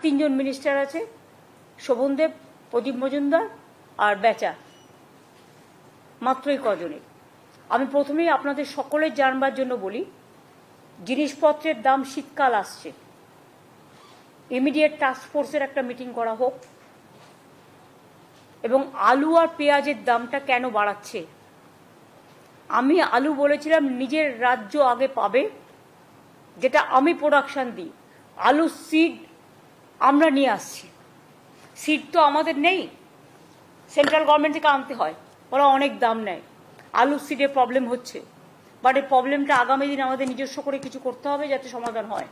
তিনজন মিনিস্টার আছে, শোভনদেব, প্রদীপ মজুমদার আর বেচা, মাত্রই কজনে। আমি প্রথমেই আপনাদের সকলের জানবার জন্য বলি, জিনিসপত্রের দাম, শীতকাল আসছে, ইমিডিয়েট টাস্ক ফোর্সের একটা মিটিং করা হোক, এবং আলু আর পেঁয়াজের দামটা কেন বাড়াচ্ছে। আমি আলু বলেছিলাম নিজের রাজ্য আগে পাবে, যেটা আমি প্রোডাকশন দিই। আলু সিড আমরা নিয়ে আসছি, সিড তো আমাদের নেই, সেন্ট্রাল গভর্নমেন্ট থেকে আনতে হয়, ওরা অনেক দাম নেয়। আলু সিডের প্রবলেম হচ্ছে, বাট এই প্রবলেমটা আগামী দিন আমাদের নিজস্ব করে কিছু করতে হবে যাতে সমাধান হয়।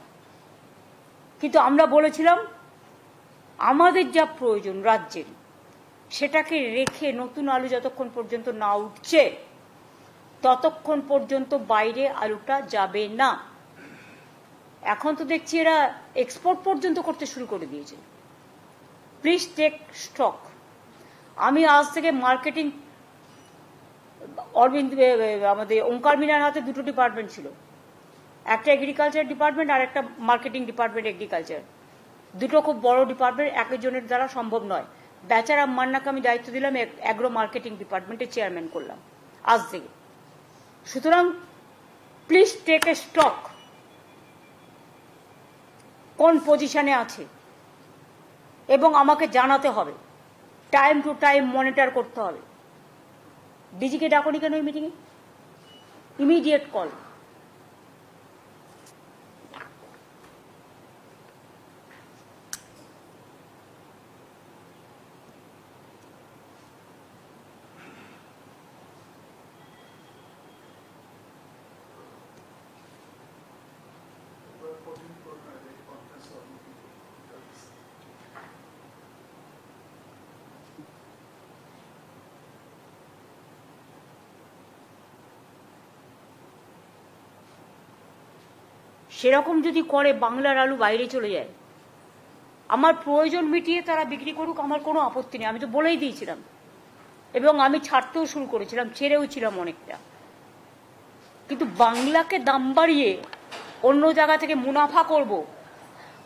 কিন্তু আমরা বলেছিলাম আমাদের যা প্রয়োজন রাজ্যের, সেটাকে রেখে নতুন আলু যতক্ষণ পর্যন্ত না উঠছে ততক্ষণ পর্যন্ত বাইরে আলুটা যাবে না। এখন তো দেখছি এরা এক্সপোর্ট পর্যন্ত করতে শুরু করে দিয়েছে। Please take stock. আমি আজ থেকে মার্কেটিং, অরবিন্দ আমাদের ওঙ্কার মিনার হাতে দুটো ডিপার্টমেন্ট ছিল, একটা এগ্রিকালচার ডিপার্টমেন্ট আর একটা মার্কেটিং ডিপার্টমেন্ট এগ্রিকালচার। দুটো খুব বড় ডিপার্টমেন্ট, একজনের দ্বারা সম্ভব নয়। বেচারা মান্নাকে আমি দায়িত্ব দিলাম, অ্যাগ্রো মার্কেটিং ডিপার্টমেন্টের চেয়ারম্যান করলাম আজ থেকে। সুতরাং প্লিজ টেক এ স্টক, কোন পজিশনে আছে এবং আমাকে জানাতে হবে, টাইম টু টাইম মনিটর করতে হবে। ডিজিকে ডাকুনি কেন এই মিটিংয়ে? Immediate call. সেরকম যদি করে বাংলার আলু বাইরে চলে যায়, আমার প্রয়োজন মিটিয়ে তারা বিক্রি করুক, আমার কোনো আপত্তি নেই, আমি তো বলেই দিয়েছিলাম। এবং আমি ছাড়তেও শুরু করেছিলাম, ছেড়েও ছিলাম অনেকটা। কিন্তু বাংলাকে দাম বাড়িয়ে অন্য জায়গা থেকে মুনাফা করব,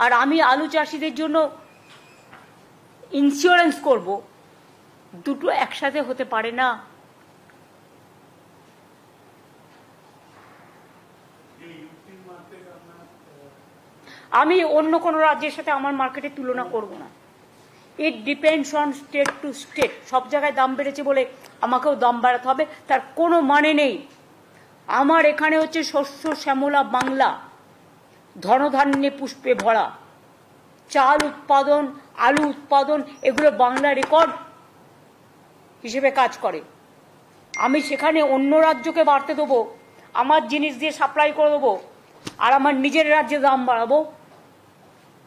আর আমি আলু চাষিদের জন্য ইন্স্যুরেন্স করব, দুটো একসাথে হতে পারে না। আমি অন্য কোনো রাজ্যের সাথে আমার মার্কেটের তুলনা করব না। It depends on state to state. সব জায়গায় দাম বেড়েছে বলে আমাকেও দাম বাড়াতে হবে, তার কোনো মানে নেই। আমার এখানে হচ্ছে শস্য শ্যামলা বাংলা, ধনধান্যে পুষ্পে ভরা, চাল উৎপাদন, আলু উৎপাদন, এগুলো বাংলা রেকর্ড হিসেবে কাজ করে। আমি সেখানে অন্য রাজ্যকে বাড়তে দেবো, আমার জিনিস দিয়ে সাপ্লাই করে দেবো, আর আমার নিজের রাজ্যে দাম বাড়াবো,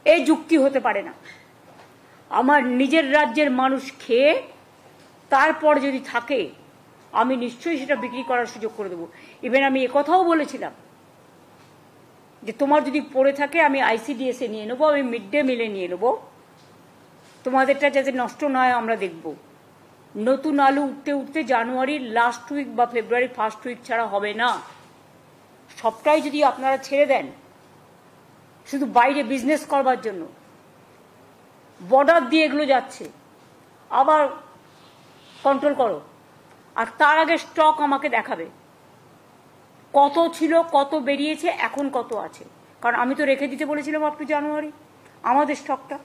এই যুক্তি হতে পারে না। আমার নিজের রাজ্যের মানুষ খেয়ে তারপর যদি থাকে, আমি নিশ্চয়ই সেটা বিক্রি করার সুযোগ করে দেবো। ইভেন আমি একথাও বলেছিলাম যে তোমার যদি পড়ে থাকে আমি আইসিডিএসে নিয়ে নেবো, আমি মিড ডে মিলে নিয়ে নেবো, তোমাদেরটা যাতে নষ্ট না হয় আমরা দেখব। নতুন আলু উঠতে উঠতে জানুয়ারির লাস্ট উইক বা ফেব্রুয়ারির ফার্স্ট উইক ছাড়া হবে না। সবটাই যদি আপনারা ছেড়ে দেন শুধু বাইরে বিজনেস করবার জন্য, বর্ডার দিয়ে এগুলো যাচ্ছে, আবার কন্ট্রোল করো। আর তার আগে স্টক আমাকে দেখাবে, কত ছিল, কত বেরিয়েছে, এখন কত আছে। কারণ আমি তো রেখে দিতে বলেছিলাম আপ টু জানুয়ারি আমাদের স্টকটা,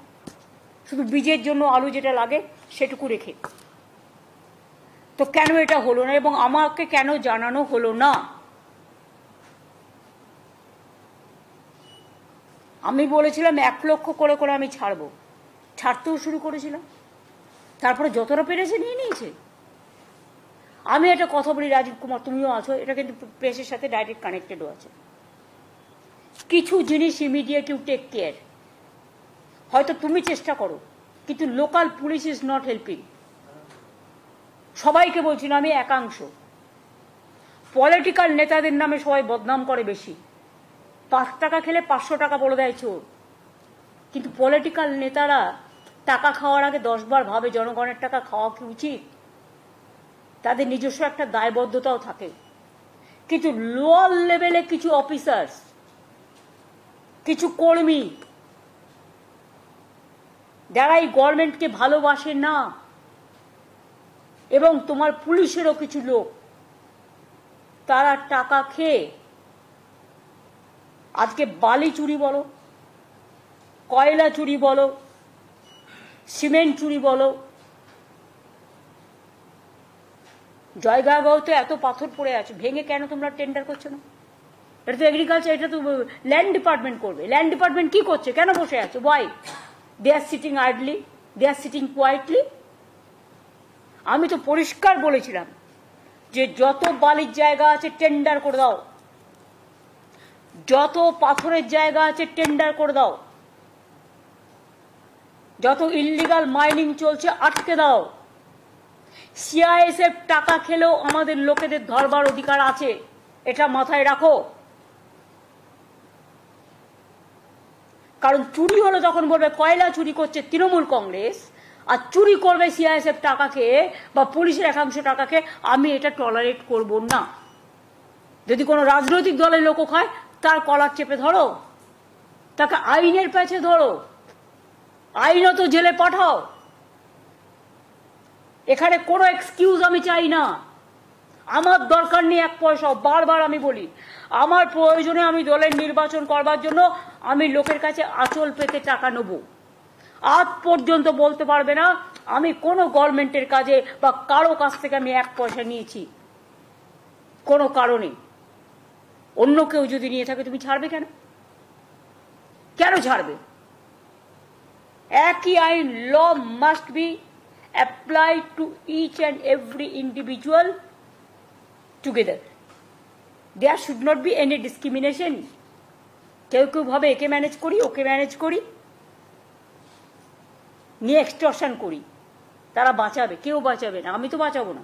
শুধু বীজের জন্য আলু যেটা লাগে সেটুকু রেখে। তো কেন এটা হলো না এবং আমাকে কেন জানানো হলো না? আমি বলেছিলাম 1 লক্ষ করে করে আমি ছাড়বো, ছাড়তেও শুরু করেছিলাম, তারপরে যতটা পেরেছে নিয়ে নিয়েছে। আমি একটা কথা বলি, রাজীব কুমার তুমিও আছো, এটা কিন্তু প্রেসের সাথে ডাইরেক্ট কানেক্টেডও আছে। কিছু জিনিস ইমিডিয়েট ইউ টেক কেয়ার। হয়তো তুমি চেষ্টা করো, কিন্তু local police is not helping. সবাইকে বলছি না, আমি একাংশ। পলিটিক্যাল নেতাদের নামে সবাই বদনাম করে বেশি। 5 টাকা খেলে 500 টাকা বলে দেয় চোর। কিন্তু পলিটিক্যাল নেতারা টাকা খাওয়ার আগে 10 বার ভাবে জনগণের টাকা খাওয়া কি উচিত। তাদের নিজস্ব একটা দায়বদ্ধতাও থাকে। কিন্তু লোয়ার লেভেলে কিছু অফিসার্স, কিছু কর্মী যারা এই গভর্নমেন্টকে ভালোবাসে না, এবং তোমার পুলিশেরও কিছু লোক, তারা টাকা খেয়ে আজকে বালি চুরি বলো, কয়লা চুরি বলো, সিমেন্ট চুরি বলো, জয়গাঁওতে এত পাথর পড়ে আছে, ভেঙে কেন তোমরা টেন্ডার করছো না? এটা তো এগ্রিকালচার, এটা তো ল্যান্ড ডিপার্টমেন্ট করবে। ল্যান্ড ডিপার্টমেন্ট কি করছে? কেন বসে আছে? Why they are sitting idly, they are sitting quietly? আমি তো পরিষ্কার বলেছিলাম যে যত বালির জায়গা আছে টেন্ডার করে দাও, যত পাথরের জায়গা আছে টেন্ডার করে দাও, যত ইল্লিগাল মাইনিং চলছে আটকে দাও। সিআইএসএফ টাকা খেলেও আমাদের লোকেদের ধরবার অধিকার আছে, এটা মাথায় রাখো। কারণ চুরি হলো তখন বলবে কয়লা চুরি করছে তৃণমূল কংগ্রেস, আর চুরি করবে সিআইএসএফ টাকা খেয়ে বা পুলিশের একাংশ টাকা খেয়ে, আমি এটা টলারেট করব না। যদি কোনো রাজনৈতিক দলের লোক হয়, তার কলার চেপে ধরো, তাকে আইনের পেছে ধরো, আইনত জেলে পাঠাও। এখানে কোনো এক্সকিউজ আমি চাই না। আমার দরকার নেই এক পয়সা। বারবার আমি বলি, আমার প্রয়োজনে আমি দলের নির্বাচন করবার জন্য আমি লোকের কাছে আঁচল পেতে টাকা নেব। আজ পর্যন্ত বলতে পারবে না আমি কোনো গভর্নমেন্টের কাজে বা কারো কাছ থেকে আমি এক পয়সা নিয়েছি, কোনো কারণে। অন্য কেউ যদি নিয়ে থাকে তুমি ছাড়বে কেন? কেন ছাড়বে? একই আইন, law must be applied to each and every individual together. There should not be any discrimination. কেউ কেউ ভাবে একে ম্যানেজ করি, ওকে ম্যানেজ করি, নিয়ে এক্সটর্শন করি, তারা বাঁচাবে। কেউ বাঁচাবে না, আমি তো বাঁচাবো না।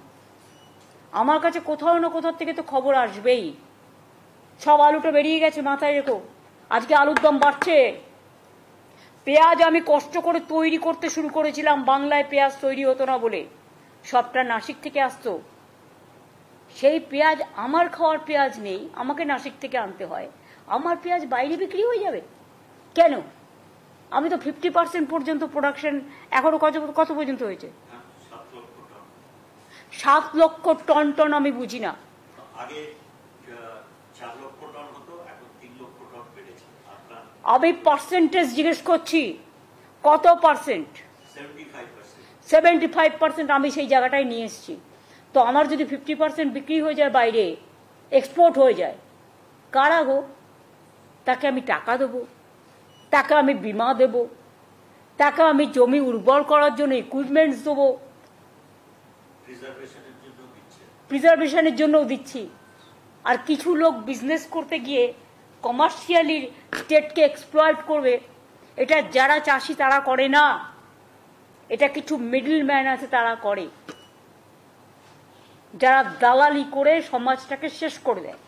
আমার কাছে কোথাও না কোথাও থেকে তো খবর আসবেই। সব আলুটা বেরিয়ে গেছে, মাথায় রেখো। আজকে আলুর দাম বাড়ছে। পেঁয়াজ আমি কষ্ট করে তৈরি করতে শুরু করেছিলাম, বাংলায় পেঁয়াজ তৈরি হতো না বলে, সবটা নাসিক থেকে আসতো। সেই পেঁয়াজ আমার খাওয়ার পেঁয়াজ নেই, আমাকে নাসিক থেকে আনতে হয়। আমার পেঁয়াজ বাইরে বিক্রি হয়ে যাবে কেন? আমি তো 50% পর্যন্ত প্রোডাকশন, এখনো কত পর্যন্ত হয়েছে? 7 লক্ষ টন টন। আমি বুঝি না। আমি পার্সেন্টেজ জিজ্ঞেস করছি, কত পার্সেন্ট? 75%। আমি সেই জায়গাটায় নিয়ে এসেছি। তো আমার যদি 50% বিক্রি হয়ে যায় বাইরে, এক্সপোর্ট হয়ে যায়, কারা গো? তাকে আমি টাকা দেবো, তাকে আমি বিমা দেব, তাকে আমি জমি উর্বর করার জন্য ইকুইপমেন্টস দেবো, প্রিজার্ভেশনের জন্যও দিচ্ছি। আর কিছু লোক বিজনেস করতে গিয়ে কমার্শিয়ালি স্টেটকে এক্সপ্লয়েট করবে, এটা যারা চাষি তারা করে না, এটা কিছু মিডল ম্যান আছে তারা করে, যারা দালালি করে সমাজটাকে শেষ করে দেয়।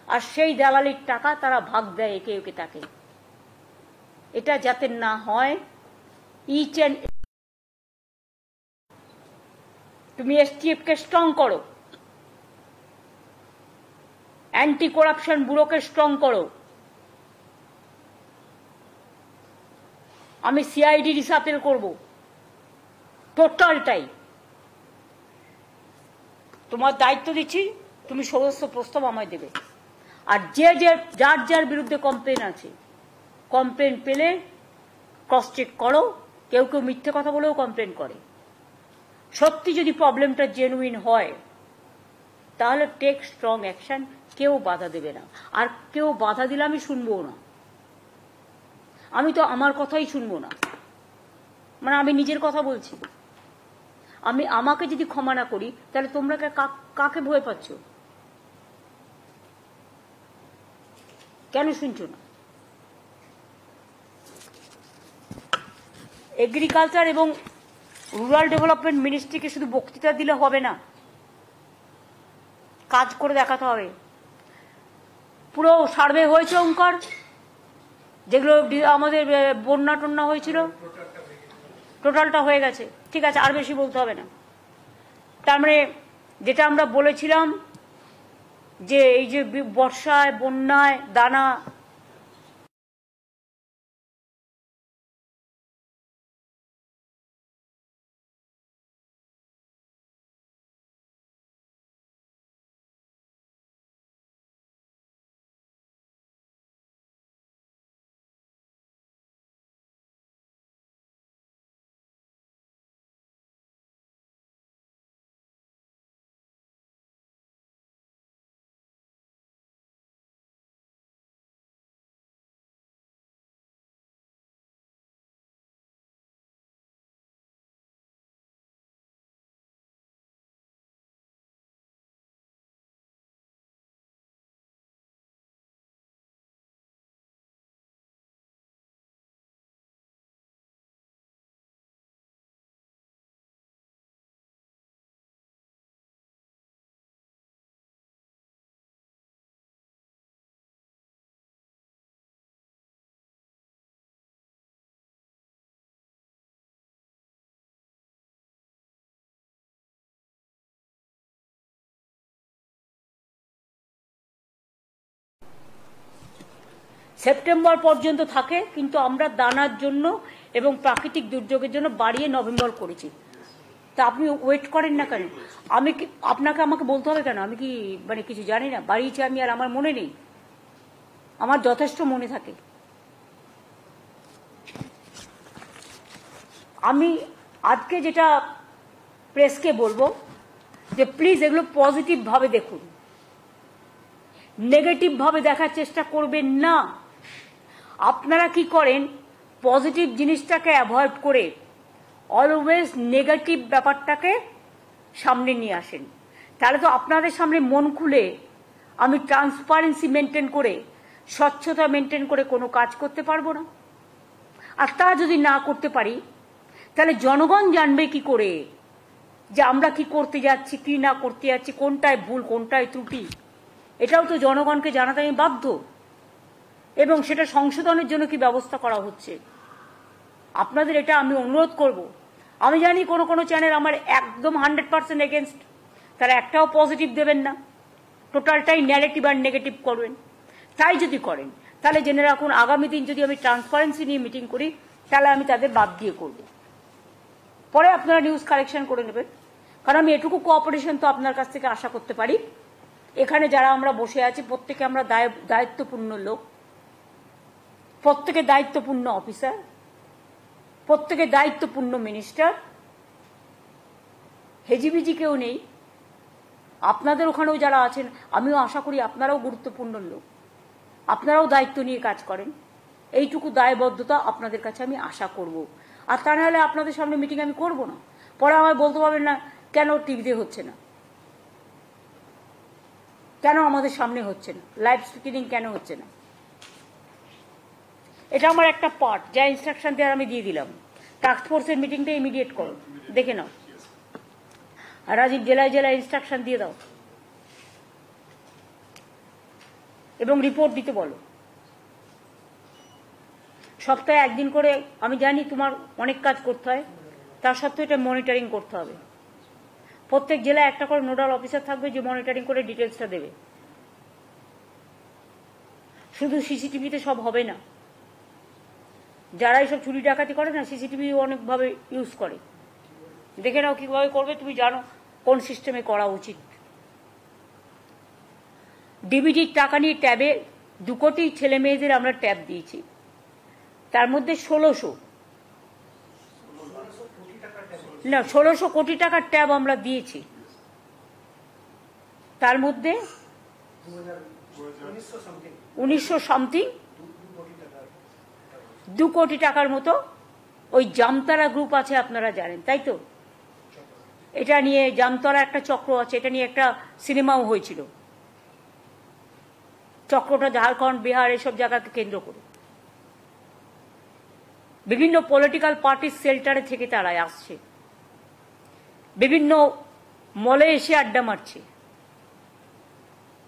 আর সেই দালালির টাকা তারা ভাগ দেয় একে একে তাকে। এটা যাতে না হয়, ইচ অ্যান্ড তুমি এসটিএফকে স্ট্রং করো, অ্যান্টি করাপশন ব্যুরোকে স্ট্রং করো। আমি সিআইডি রিসাপেল করব, টোটালটাই। তোমার দায়িত্ব দিচ্ছি, তুমি সমস্ত প্রস্তাব আমায় দেবে। আর যার যার বিরুদ্ধে কমপ্লেন আছে, কমপ্লেন পেলে ক্রস চেক করো। কেউ কেউ মিথ্যে কথা বলেও কমপ্লেন করে। সত্যি যদি প্রবলেমটা জেনুইন হয়, তাহলে টেক স্ট্রং অ্যাকশন। কেউ বাধা দেবে না, আর কেউ বাধা দিলে আমি শুনবো না। আমি তো আমার কথাই শুনবো না, মানে আমি নিজের কথা বলছি। আমাকে যদি ক্ষমা না করি, তাহলে তোমরা কাকে ভয় পাচ্ছ? কেন শুনছো না? এগ্রিকালচার এবং রুরাল ডেভেলপমেন্ট মিনিস্ট্রিকে শুধু বক্তৃতা দিলে হবে না, কাজ করে দেখাতে হবে। পুরো সার্ভে হয়েছে ওঙ্কার, যেগুলো আমাদের বন্যা টন্যা হয়েছিল, টোটালটা হয়ে গেছে। ঠিক আছে, আর বেশি বলতে হবে না। তার মানে যেটা আমরা বলেছিলাম যে এই যে বর্ষায়, বন্যায়, দানা সেপ্টেম্বর পর্যন্ত থাকে, কিন্তু আমরা দানার জন্য এবং প্রাকৃতিক দুর্যোগের জন্য বাড়িয়ে নভেম্বর করেছি। তা আপনি ওয়েট করেন না কেন? আমি কি আপনাকে আমাকে বলতে হবে কেন? আমি কি মানে কিছু জানি না? বাড়িয়েছি আমি, আর আমার মনে নেই? আমার যথেষ্ট মনে থাকে। আমি আজকে যেটা প্রেসকে বলবো যে প্লিজ এগুলো পজিটিভভাবে দেখুন, নেগেটিভভাবে দেখার চেষ্টা করবেন না। আপনারা কি করেন, পজিটিভ জিনিসটাকে অ্যাভয়েড করে অলওয়েজ নেগেটিভ ব্যাপারটাকে সামনে নিয়ে আসেন। তাহলে তো আপনাদের সামনে মন খুলে আমি ট্রান্সপারেন্সি মেনটেন করে, স্বচ্ছতা মেনটেন করে কোনো কাজ করতে পারবো না। আর তা যদি না করতে পারি, তাহলে জনগণ জানবে কি করে যে আমরা কি করতে যাচ্ছি, কি না করতে যাচ্ছি, কোনটায় ভুল কোনটায় ত্রুটি? এটাও তো জনগণকে জানাতে আমি বাধ্য, এবং সেটা সংশোধনের জন্য কি ব্যবস্থা করা হচ্ছে। আপনাদের এটা আমি অনুরোধ করব। আমি জানি কোনো কোনো চ্যানেল আমার একদম 100% এগেনস্ট, তারা একটাও পজিটিভ দেবেন না, টোটালটাই নেগেটিভ আর নেগেটিভ করবেন। তাই যদি করেন তাহলে জেনে রাখুন, আগামী দিন যদি আমি ট্রান্সপারেন্সি নিয়ে মিটিং করি, তাহলে আমি তাদের বাদ দিয়ে করব। পরে আপনারা নিউজ কালেকশন করে নেবেন, কারণ আমি এটুকু কোঅপারেশন তো আপনার কাছ থেকে আশা করতে পারি। এখানে যারা আমরা বসে আছি প্রত্যেকে আমরা দায়িত্বপূর্ণ লোক, প্রত্যেকে দায়িত্বপূর্ণ অফিসার, প্রত্যেকে দায়িত্বপূর্ণ মিনিস্টার, হেজিবিজি কেউ নেই। আপনাদের ওখানেও যারা আছেন, আমিও আশা করি আপনারাও গুরুত্বপূর্ণ লোক, আপনারাও দায়িত্ব নিয়ে কাজ করেন। এইটুকু দায়বদ্ধতা আপনাদের কাছে আমি আশা করব। আর তা নাহলে আপনাদের সামনে মিটিং আমি করব না। পরে আমায় বলতে পারবেন না কেন টিভিতে হচ্ছে না, কেন আমাদের সামনে হচ্ছে না, লাইভ স্পিকিং কেন হচ্ছে না। এটা আমার একটা পার্ট, যা ইনস্ট্রাকশন দেওয়ার আমি দিয়ে দিলাম। টাস্ক ফোর্সের মিটিংটা ইমিডিয়েট করো, দেখে নাও। আর রাজীব জেলায় জেলায় ইনস্ট্রাকশন দিয়ে দাও এবং রিপোর্ট দিতে বলো। সপ্তাহে একদিন করে, আমি জানি তোমার অনেক কাজ করতে হয়, তার সত্ত্বেও এটা মনিটরিং করতে হবে। প্রত্যেক জেলায় একটা করে নোডাল অফিসার থাকবে যে মনিটরিং করে ডিটেলসটা দেবে। শুধু সিসিটিভিতে সব হবে না, যারা এইসব চুরি ডাকাতি করে না, সিসিটিভি অনেকভাবে ইউজ করে। দেখে নাও কিভাবে করবে, তুমি জানো কোন সিস্টেমে করা উচিত। ডিবিটির টাকা নিয়ে ট্যাবে 2 কোটি ছেলে মেয়েদের আমরা ট্যাব দিয়েছি, তার মধ্যে 1600 কোটি টাকার ট্যাব আমরা দিয়েছি। তার মধ্যে 1900 সামথিং 2 কোটি টাকার মতো ওই জামতারা গ্রুপ আছে, আপনারা জানেন তাই তো? এটা নিয়ে জামতারা একটা চক্র আছে, এটা নিয়ে একটা সিনেমাও হয়েছিল। চক্রটা ঝাড়খণ্ড, বিহার এসব জায়গাকে কেন্দ্র করে বিভিন্ন পলিটিক্যাল পার্টির শেল্টারে থেকে তারা আসছে, বিভিন্ন মলে এসে আড্ডা মারছে,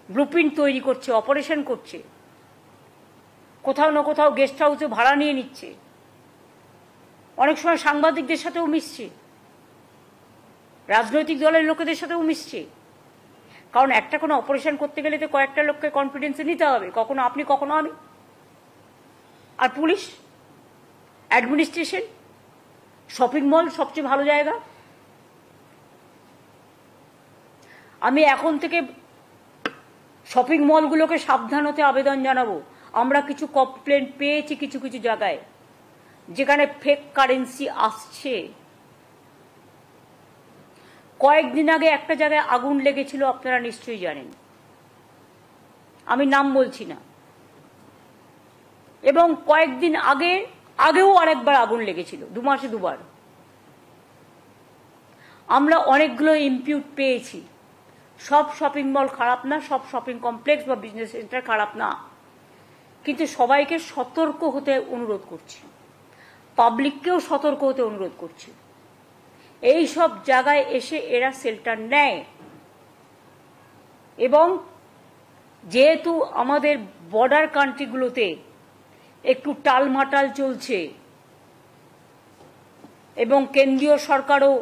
ব্লুপ্রিন্ট তৈরি করছে, অপারেশন করছে, কোথাও না কোথাও গেস্ট হাউসে ভাড়া নিয়ে নিচ্ছে, অনেক সময় সাংবাদিকদের সাথেও মিশছে, রাজনৈতিক দলের লোকেদের সাথেও মিশছে। কারণ একটা কোনো অপারেশন করতে গেলে তো কয়েকটা লোককে কনফিডেন্সে নিতে হবে, কখনো আপনি কখনো আমি। আর পুলিশ, অ্যাডমিনিস্ট্রেশন, শপিং মল সবচেয়ে ভালো জায়গা। আমি এখন থেকে শপিং মলগুলোকে সাবধান হতে আবেদন জানাবো। আমরা কিছু কমপ্লেন পেয়েছি কিছু কিছু জায়গায় যেখানে ফেক কারেন্সি আসছে। কয়েকদিন আগে একটা জায়গায় আগুন লেগেছিল, আপনারা নিশ্চয়ই জানেন, আমি নাম বলছি না। এবং কয়েকদিন আগেও আরেকবার আগুন লেগেছিল, 2 মাসে 2 বার। আমরা অনেকগুলো ইম্পিউট পেয়েছি। সব শপিং মল খারাপ না, সব শপিং কমপ্লেক্স বা বিজনেস সেন্টার খারাপ না, কিন্তু সবাইকে সতর্ক হতে অনুরোধ করছি, পাবলিককেও সতর্ক হতে অনুরোধ করছি। এই সব জায়গায় এসে এরা শেল্টার নেয়, এবং যেহেতু আমাদের বর্ডার কান্ট্রিগুলোতে একটু টালমাটাল চলছে এবং কেন্দ্রীয় সরকারও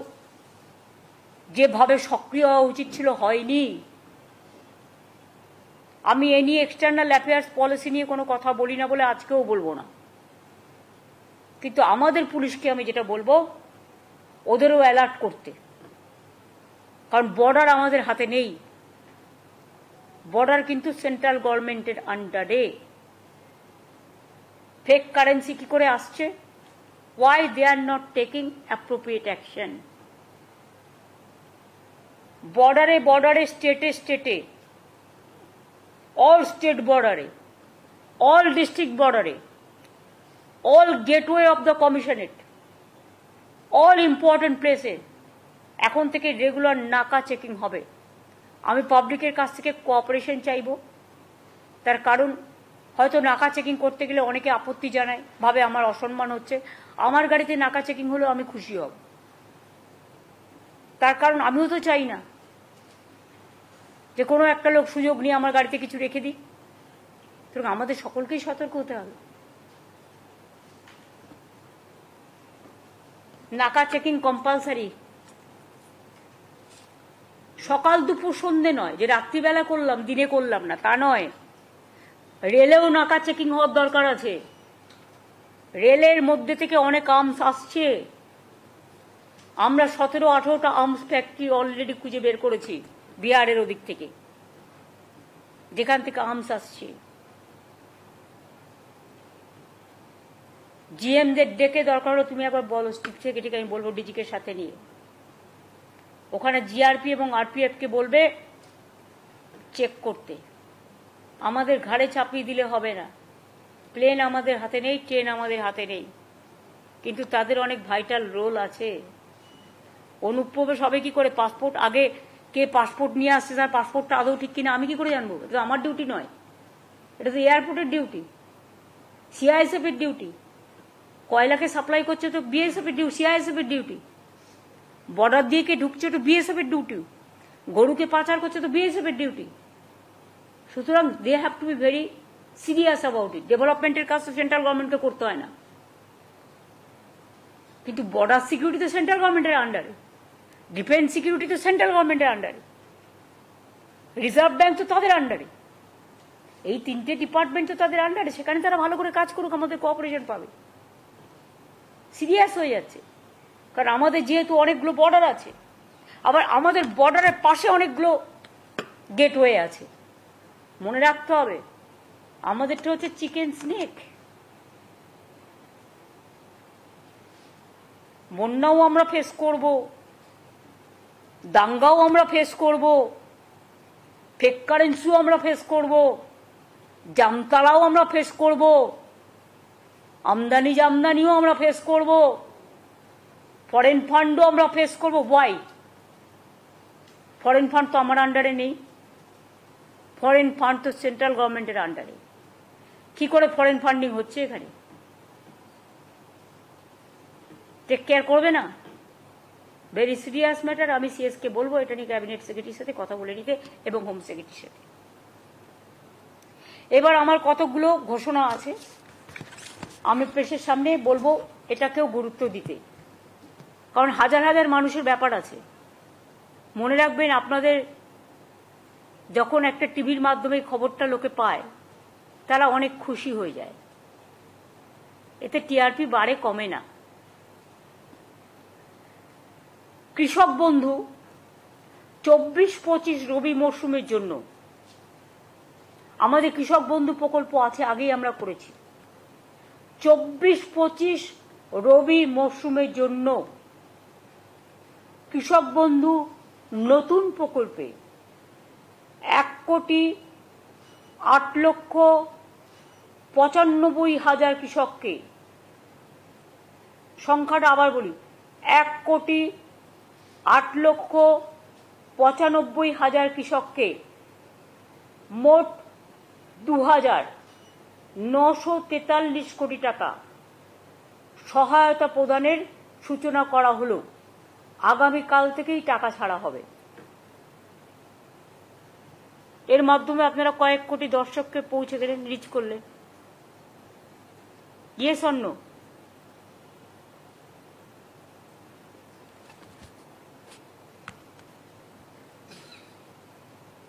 যেভাবে সক্রিয় হওয়া উচিত ছিল হয়নি, আমি এ নিয়ে এক্সটার্নাল অ্যাফেয়ার্স পলিসি নিয়ে কোনো কথা বলি না বলে আজকেও বলবো না, কিন্তু আমাদের পুলিশকে আমি যেটা বলবো ওদেরও অ্যালার্ট করতে, কারণ বর্ডার আমাদের হাতে নেই, বর্ডার কিন্তু সেন্ট্রাল গভর্নমেন্টের আন্ডারে। ফেক কারেন্সি কি করে আসছে? why they are not taking appropriate action? বর্ডারে বর্ডারে, স্টেটে স্টেটে, all state বর্ডারে, all district বর্ডারে, all gateway of the commissionerate, all important places এখন থেকে রেগুলার নাকা চেকিং হবে। আমি পাবলিকের কাছ থেকে কোঅপারেশন চাইব, তার কারণ হয়তো নাকা চেকিং করতে গেলে অনেকে আপত্তি জানায়, ভাবে আমার অসম্মান হচ্ছে। আমার গাড়িতে নাকা চেকিং হলেও আমি খুশি হব, তার কারণ আমিও তো চাই না যে কোনো একটা লোক সুযোগ নিয়ে আমার গাড়িতে কিছু রেখে দিই। সুতরাং আমাদের সকলকেই সতর্ক হতে হবে। নাকা চেকিং কম্পালসারি, সকাল দুপুর সন্ধে নয়, যে রাত্রিবেলা করলাম দিনে করলাম না তা নয়। রেলেও নাকা চেকিং হওয়ার দরকার আছে। রেলের মধ্যে থেকে অনেক আর্মস আসছে, আমরা 17-18টা আর্মস ফ্যাক্টরি অলরেডি খুঁজে বের করেছি বিহারের ওদিক থেকে, যেখান থেকে আর্মস আসছে। জিএমদের ডেকে দরকার হলো তুমি একবার বলো, চিফ সেক্রেটারিকে আমি বলবো ডিজিকে সাথে নিয়ে, ওখানে জিআরপি এবং আরপিএফ কে বলবে চেক করতে। আমাদের ঘাড়ে চাপিয়ে দিলে হবে না। প্লেন আমাদের হাতে নেই, ট্রেন আমাদের হাতে নেই, কিন্তু তাদের অনেক ভাইটাল রোল আছে। অনুপ্রবেশ হবে কি করে? পাসপোর্ট আগে কে পাসপোর্ট নিয়ে আসছে, তার পাসপোর্টটা আদৌ ঠিক কিনা আমি কি করে জানবো? এটা আমার ডিউটি নয়, এটা তো এয়ারপোর্টের ডিউটি, সিআইএসএফ এর ডিউটি। কয়লাকে সাপ্লাই করছে তো বিএসএফ এর ডিউটি, সিআইএসএফ এর ডিউটি। বর্ডার দিয়ে কে ঢুকছে তো বিএসএফ এর ডিউটি। গরুকে পাচার করছে তো বিএসএফ এর ডিউটি। সুতরাং they have to be very serious about it. ডেভেলপমেন্টের কাজ তো সেন্ট্রাল গভর্নমেন্টকে করতে হয় না, কিন্তু বর্ডার সিকিউরিটি তো সেন্ট্রাল গভর্নমেন্টের আন্ডারে, ডিফেন্স সিকিউরিটি তো সেন্ট্রাল গভর্নমেন্টের আন্ডারে, রিজার্ভ ব্যাংক তো তাদের আন্ডারে, এই তিনটে ডিপার্টমেন্ট তো তাদের আন্ডারে। সেখানে তারা ভালো করে কাজ করুক, আমাদের কোঅপারেশন পাবে। সিরিয়াস হয়ে যাচ্ছে, কারণ আমাদের যেহেতু অনেকগুলো বর্ডার আছে, আবার আমাদের বর্ডারের পাশে অনেকগুলো গেটওয়ে আছে। মনে রাখতে হবে আমাদেরটা হচ্ছে চিকেন স্নেক। বন্যাও আমরা ফেস করব, দাঙ্গাও আমরা ফেস করব, ফেক কারেন্সিও আমরা ফেস করব, জামতালাও আমরা ফেস করব, আমদানি জামদানিও আমরা ফেস করব, ফরেন ফান্ডও আমরা ফেস করব। ওয়াই? ফরেন ফান্ড তো আমার আন্ডারে নেই, ফরেন ফান্ড তো সেন্ট্রাল গভর্নমেন্টের আন্ডারে। কি করে ফরেন ফান্ডিং হচ্ছে এখানে? টেক কেয়ার করবে না? Very serious matter. আমি সিএসকে বলবো এটা নিয়ে ক্যাবিনেট সেক্রেটারির সাথে কথা বলে নিতে এবং হোম সেক্রেটারির সাথে। এবার আমার কতগুলো ঘোষণা আছে, আমি প্রেসের সামনে বলবো এটাকেও গুরুত্ব দিতে, কারণ হাজার হাজার মানুষের ব্যাপার আছে। মনে রাখবেন, আপনাদের যখন একটা টিভির মাধ্যমে খবরটা লোকে পায়, তারা অনেক খুশি হয়ে যায়, এতে টিআরপি বাড়ে, কমে না। কৃষক বন্ধু 24-25 রবি মরশুমের জন্য আমাদের কৃষক বন্ধু প্রকল্প আছে, আগেই আমরা করেছি। 24-25 রবি মরশুমের জন্য কৃষক বন্ধু নতুন প্রকল্পে 1,08,95,000 কৃষককে, সংখ্যাটা আবার বলি, 1,08,95,000 কৃষককে মোট 2,943 কোটি টাকা সহায়তা প্রদানের সূচনা করা হলো। আগামীকাল থেকেই টাকা ছাড়া হবে। এর মাধ্যমে আপনারা কয়েক কোটি দর্শককে পৌঁছে গেলেন, রিচ করলেন। Yes or no?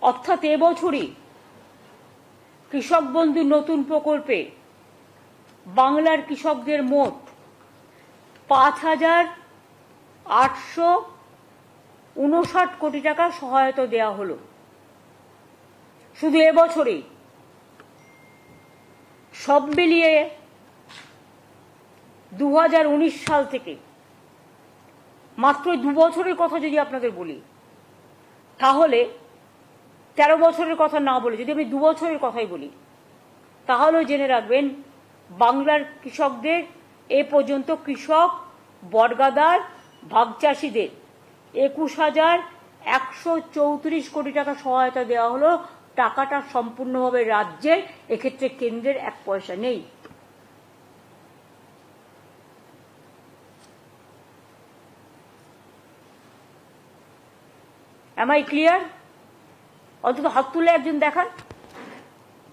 অর্থাৎ এবছরই কৃষক বন্ধু নতুন প্রকল্পে বাংলার কৃষকদের মোট 5,859 কোটি টাকা সহায়তা দেওয়া হলো। শুধু এবছরে সব মিলিয়ে 2019 সাল থেকে, মাত্র 2 বছরের কথা যদি আপনাদের বলি, তাহলে 13 বছরের কথা না বলে যদি আমি 2 বছরের কথাই বলি, তাহলেও জেনে রাখবেন বাংলার কৃষকদের এ পর্যন্ত কৃষক, বটগাদার, ভাগ চাষিদের 21,134 কোটি টাকা সহায়তা দেওয়া হলো। টাকাটা সম্পূর্ণভাবে রাজ্যের, এক্ষেত্রে কেন্দ্রের 1 পয়সা নেই। Am I clear? অন্তত হাত তুলে একজন দেখান,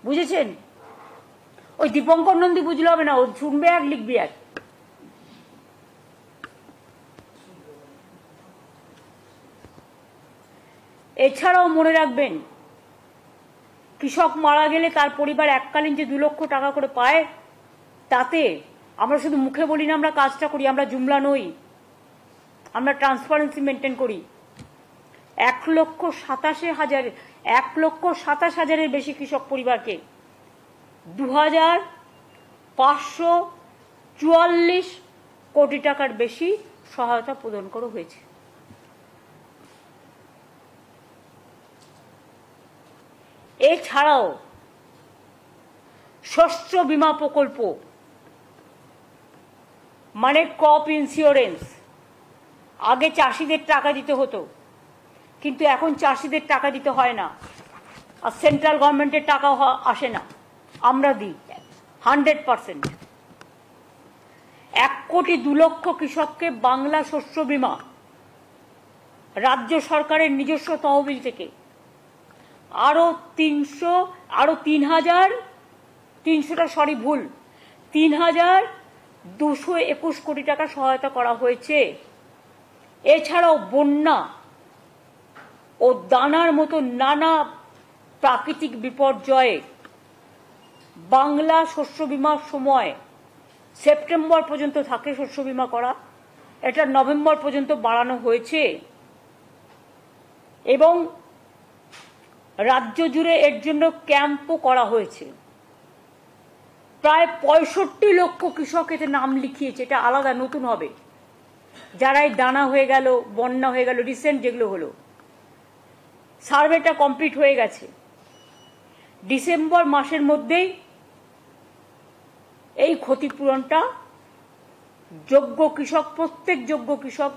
বুঝেছেন? ওই দীপঙ্কর নন্দী বুঝলে হবে না, ও শুনবে এক লিখবি এক। এছাড়াও মনে রাখবেন, কৃষক মারা গেলে তার পরিবার এককালীন যে 2 লক্ষ টাকা করে পায়, তাতে আমরা শুধু মুখে বলি না, আমরা কাজটা করি, আমরা জুমলা নই, আমরা ট্রান্সপারেন্সি মেনটেন করি। 1,27,000 বেশি কৃষক পরিবারকে 2,544 কোটি টাকার বেশি সহায়তা প্রদান করা হয়েছে। এছাড়াও শস্য বীমা প্রকল্প মানে ক্রপ ইন্স্যুরেন্স, আগে চাষিদের টাকা দিতে হতো, কিন্তু এখন চাষিদের টাকা দিতে হয় না, আর সেন্ট্রাল গভর্নমেন্টের টাকা আসে না, আমরা দিই 100%। 1,02 লক্ষ কৃষককে বাংলা শস্য বীমা রাজ্য সরকারের নিজস্ব তহবিল থেকে আরো 3,221 কোটি টাকা সহায়তা করা হয়েছে। এছাড়াও বন্যা ও দানার মতো নানা প্রাকৃতিক বিপর্যয়ে বাংলা শস্য বীমার সময় সেপ্টেম্বর পর্যন্ত থাকে শস্য বীমা করা, এটা নভেম্বর পর্যন্ত বাড়ানো হয়েছে এবং রাজ্য জুড়ে এর জন্য ক্যাম্পও করা হয়েছে। প্রায় 65 লক্ষ কৃষক এতে নাম লিখিয়েছে, এটা আলাদা নতুন হবে। যারা এই দানা হয়ে গেল, বন্যা হয়ে গেল, রিসেন্ট যেগুলো হলো, সার্ভেটা কমপ্লিট হয়ে গেছে। ডিসেম্বর মাসের মধ্যেই এই ক্ষতিপূরণটা যোগ্য কৃষক, প্রত্যেক যোগ্য কৃষক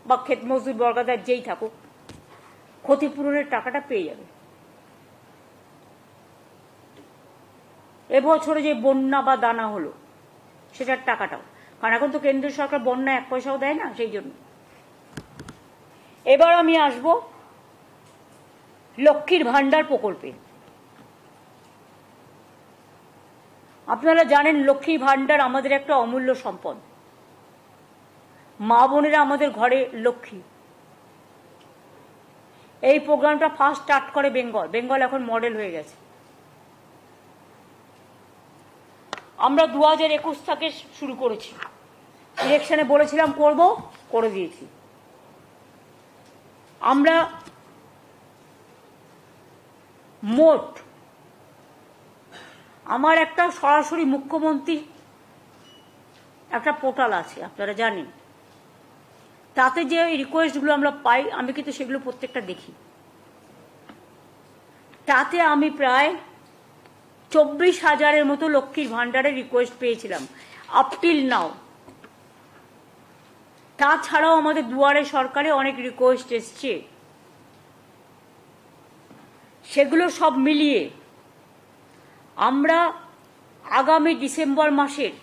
বা ক্ষেত মজদুর বর্গাদার যেই থাকুক, ক্ষতিপূরণের টাকাটা পেয়ে যাবে। এবছরে যে বন্যা বা দানা হলো সেটার টাকাটাও, কারণ এখন তো কেন্দ্রীয় সরকার বন্যা 1 পয়সাও দেয় না, সেই জন্য। এবার আমি আসব লক্ষ্মীর ভান্ডার প্রকল্পে। আপনারা জানেন লক্ষ্মীর ভান্ডার আমাদের একটা অমূল্য সম্পদ। মা বোনেরা আমাদের ঘরে লক্ষ্মী। এই প্রোগ্রামটা ফার্স্ট স্টার্ট করে বেঙ্গল। বেঙ্গল এখন মডেল হয়ে গেছে। আমরা 2021 থেকে শুরু করেছি। ইলেকশনে বলেছিলাম করব, করে দিয়েছি। আমরা মোট, আমার একটা সরাসরি মুখ্যমন্ত্রী একটা পোর্টাল আছে, আপনারা জানেন, তাতে যে রিকোয়েস্টগুলো আমরা পাই আমি কিন্তু সেগুলো প্রত্যেকটা দেখি। তাতে আমি প্রায় 24,000-এর মতো লক্ষ্মীর ভান্ডারের রিকোয়েস্ট পেয়েছিলাম আপ টিল নাও। তাছাড়াও আমাদের দুয়ারে সরকারে অনেক রিকোয়েস্ট এসছে। সেগুলো সব মিলিয়ে আমরা আগামী ডিসেম্বর মাসের,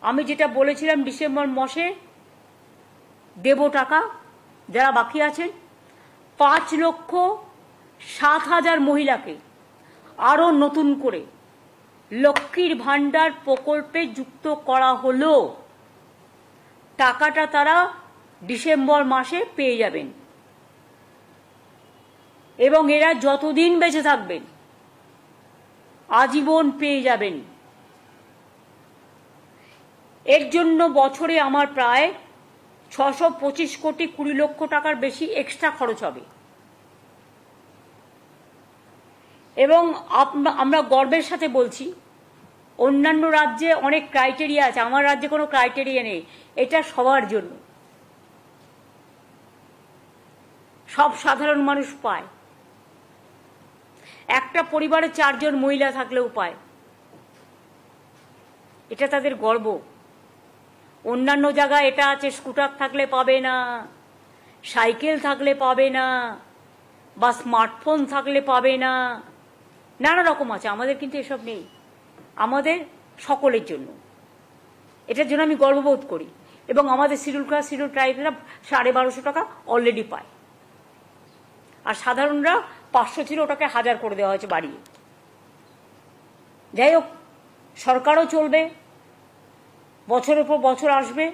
আমি যেটা বলেছিলাম ডিসেম্বর মাসে দেব টাকা, যারা বাকি আছেন 5,07,000 মহিলাকে আরো নতুন করে লক্ষ্মীর ভান্ডার প্রকল্পে যুক্ত করা হলো। টাকাটা তারা ডিসেম্বর মাসে পেয়ে যাবেন। এবং এরা যতদিন বেঁচে থাকবেন আজীবন পেয়ে যাবেন। এর জন্য বছরে আমার প্রায় 625 কোটি 20 লক্ষ টাকার বেশি এক্সট্রা খরচ হবে। এবং আমরা গর্বের সাথে বলছি, অন্যান্য রাজ্যে অনেক ক্রাইটেরিয়া আছে, আমার রাজ্যে কোনো ক্রাইটেরিয়া নেই। এটা সবার জন্য, সব সাধারণ মানুষ পায়। একটা পরিবারে 4 জন মহিলা থাকলেও পায়, এটা তাদের গর্ব। অন্যান্য জায়গায় এটা আছে, স্কুটার থাকলে পাবে না, সাইকেল থাকলে পাবে না, বা স্মার্টফোন থাকলে পাবে না, নানা রকম আছে। আমাদের কিন্তু এসব নেই, আমাদের সকলের জন্য। এটার জন্য আমি গর্ববোধ করি। এবং আমাদের শিডিউল কাস্ট শিডিউল ট্রাইবেরা 1250 টাকা অলরেডি পায়, আর সাধারণরা 500 ছিল, ওটাকে 1000 করে দেওয়া হয়েছে বাড়িয়ে। যাই হোক, সরকারও চলবে, বছরের পর বছর আসবে,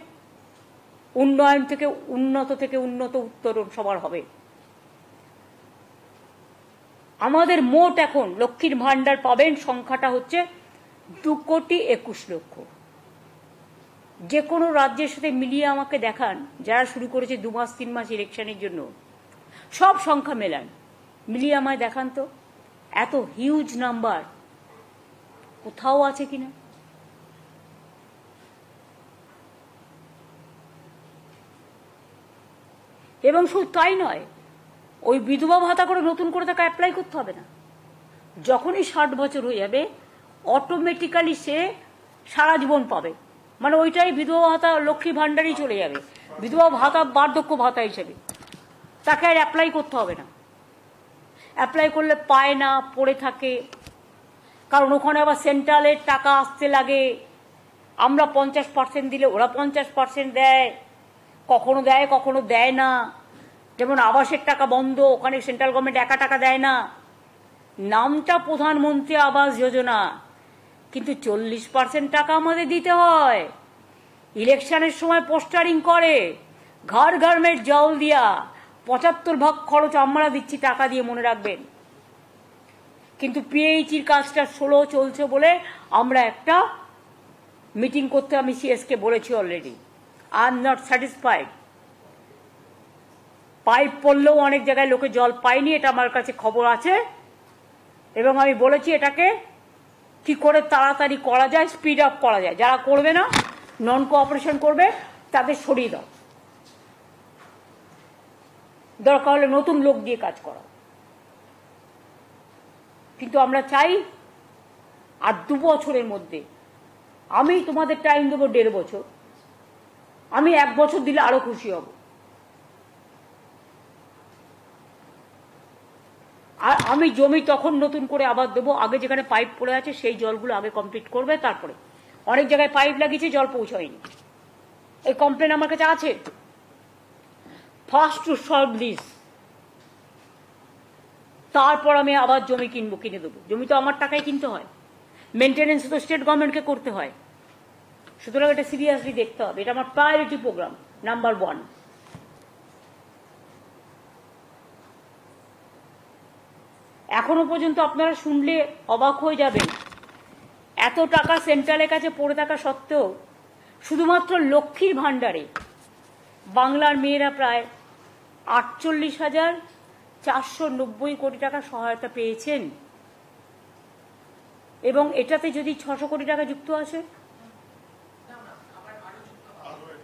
উন্নয়ন থেকে উন্নত উত্তরণ সবার হবে। আমাদের মোট এখন লক্ষ্মীর ভান্ডার পাবেন সংখ্যাটা হচ্ছে 2,21,00,000। যে কোনো রাজ্যের সাথে মিলিয়ে আমাকে দেখান, যারা শুরু করেছে 2 মাস 3 মাস ইলেকশনের জন্য, সব সংখ্যা মেলান, মিলিয়ে আমায় দেখান তো এত হিউজ নাম্বার কোথাও আছে কিনা। এবং শুধু তাই নয়, ওই বিধবা ভাতা করে নতুন করে তাকে অ্যাপ্লাই করতে হবে না। যখনই 60 বছর হয়ে যাবে অটোমেটিক্যালি সে সারা জীবন পাবে, মানে ওইটাই বিধবা ভাতা লক্ষ্মী ভান্ডারই চলে যাবে, বিধবা ভাতা বার্ধক্য ভাতা হিসেবে। তাকে আর অ্যাপ্লাই করতে হবে না। অ্যাপ্লাই করলে পায় না, পড়ে থাকে, কারণ ওখানে আবার সেন্ট্রালের টাকা আসতে লাগে। আমরা 50% দিলে ওরা 50% দেয়, কখনো দেয় কখনো দেয় না। যেমন আবাসের টাকা বন্ধ, ওখানে সেন্ট্রাল গভর্নমেন্ট একা টাকা দেয় না। নামটা প্রধানমন্ত্রী আবাস যোজনা, কিন্তু 40% টাকা আমাদের দিতে হয়। ইলেকশনের সময় পোস্টারিং করে, ঘর ঘর মে জল দিয়া, 75% খরচ আমরা দিচ্ছি টাকা দিয়ে, মনে রাখবেন। কিন্তু পিএইচির কাজটা 16 চলছে বলে আমরা একটা মিটিং করতে আমি সিএসকে বলেছি already. I am not satisfied. Pipe পড়লেও অনেক জায়গায় লোকে জল পায়নি, এটা আমার কাছে খবর আছে। এবং আমি বলেছি এটাকে কি করে তাড়াতাড়ি করা যায়, স্পিড আপ করা যায়। যারা করবে না, নন কোঅপারেশন করবে, তাদের সরিয়ে দাও, দরকার হলে নতুন লোক দিয়ে কাজ করা। কিন্তু আমরা চাই আর 2 বছরের মধ্যে, আমি তোমাদের টাইম দেবো 1.5 বছর, আমি 1 বছর দিলে আরো খুশি হব। আর আমি জমি তখন নতুন করে আবার দেবো, আগে যেখানে পাইপ পড়ে আছে সেই জলগুলো আগে কমপ্লিট করবে। তারপরে অনেক জায়গায় পাইপ লাগিয়েছে, জল পৌঁছায়নি, এই কমপ্লেন আমার কাছে আছে। ফার্স্ট টু সলভ দিস, তারপর আমি আবার জমি কিনে দেবো। জমি তো আমার টাকায় কিনতে হয়, মেনটেনেন্স তো স্টেট গভর্নমেন্টকে করতে হয়। সুতরাং এটা সিরিয়াসলি দেখতে হবে। এটা আমার প্রায়োরিটি প্রোগ্রাম নাম্বার 1। এখনো পর্যন্ত আপনারা শুনলে অবাক হয়ে যাবেন, এত টাকা সেন্ট্রালের কাছে পড়ে থাকা সত্ত্বেও শুধুমাত্র লক্ষ্মীর ভাণ্ডারে বাংলার মেয়েরা প্রায় 48,490 কোটি টাকা সহায়তা পেয়েছেন। এবং এটাতে যদি 600 কোটি টাকা যুক্ত আসে,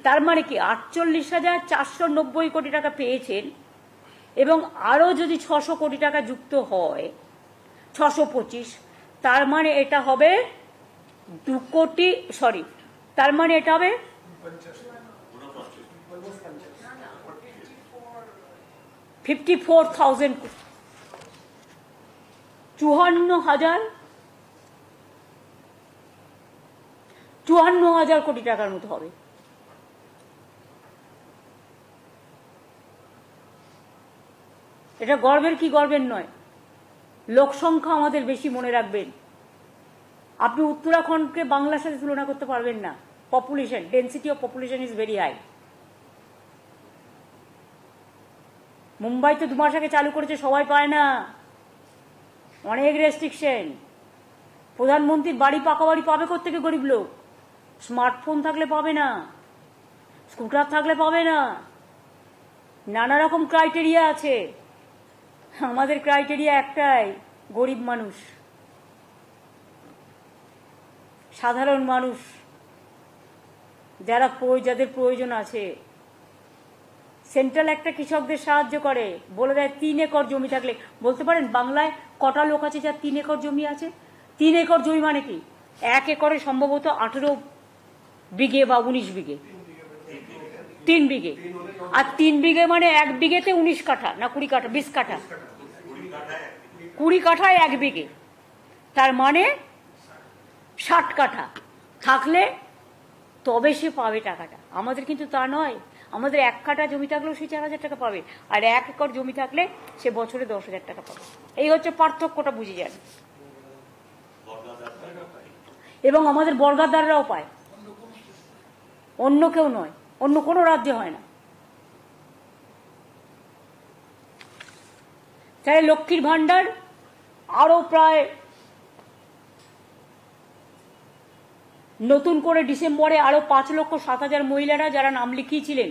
তার মানে কি 48,490 কোটি টাকা পেয়েছেন। এবং আরো যদি 600 কোটি টাকা যুক্ত হয়, 625, তার মানে এটা হবে 2 কোটি, সরি, তার মানে এটা হবে 54,000, 54,000 কোটি টাকার মতো হবে। এটা গর্বের কি গর্বের নয়। লোক সংখ্যা আমাদের বেশি, মনে রাখবেন। আপনি উত্তরাখণ্ডকে বাংলার সাথে তুলনা করতে পারবেন না। Population, density of population is very high. Mumbai তো 2 মাস আগে চালু করেছে, সবাই পায় না, অনেক রেস্ট্রিকশন। প্রধানমন্ত্রীর বাড়ি, পাকা বাড়ি পাবে কোত্থেকে গরিব লোক? স্মার্টফোন থাকলে পাবে না, স্কুটার থাকলে পাবে না, নানা রকম ক্রাইটেরিয়া আছে। আমাদের ক্রাইটেরিয়া একটাই, গরিব মানুষ, সাধারণ মানুষ, যাদের প্রয়োজন আছে। সেন্ট্রাল একটা কৃষকদের সাহায্য করে, বলে দেয় 3 একর জমি থাকলে। বলতে পারেন বাংলায় কটা লোক আছে যার 3 একর জমি আছে? 3 একর জমি মানে কি? 1 একরে সম্ভবত 18 বিঘে বা 19 বিঘে, 3 বিঘে। আর 3 বিঘে মানে 1 বিঘেতে 19 কাঠা না 20 কাঠা, 20 কাঠা, 20 কাঠায় 1 বিঘে, তার মানে 60 কাঠা থাকলে তবে সে পাবে টাকাটা। আমাদের কিন্তু তা নয়, আমাদের 1 কাঠা জমি থাকলেও সে 4,000 টাকা পাবে, আর 1 একর জমি থাকলে সে বছরে 10,000 টাকা পাবে। এই হচ্ছে পার্থক্যটা, বুঝে যান। এবং আমাদের বর্গাদাররাও পায়, অন্য কেউ নয়, অন্য কোনো রাজ্যে হয় না। তাই লক্ষ্মীর ভান্ডার আরো প্রায় নতুন করে ডিসেম্বরে আরো 5,07,000 মহিলারা যারা নাম লিখিয়েছিলেন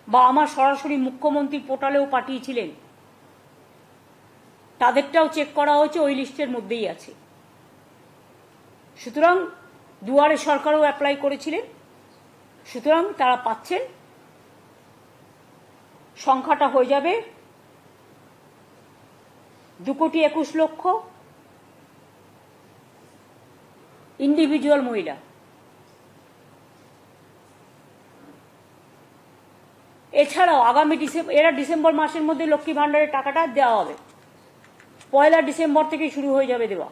বা আমার সরাসরি মুখ্যমন্ত্রী পোর্টালেও পাঠিয়েছিলেন, তাদেরটাও চেক করা হয়েছে, ওই লিস্টের মধ্যেই আছে। সুতরাং দুয়ারে সরকারও অ্যাপ্লাই করেছিলেন, সুতরাং তারা পাচ্ছেন। সংখ্যাটা হয়ে যাবে 2,21,00,000 ইন্ডিভিজুয়াল মহিলা। এছাড়াও আগামী ডিসেম্বর মাসের মধ্যে লক্ষ্মী ভান্ডারের টাকাটা দেওয়া হবে, 1 ডিসেম্বর থেকে শুরু হয়ে যাবে দেওয়া।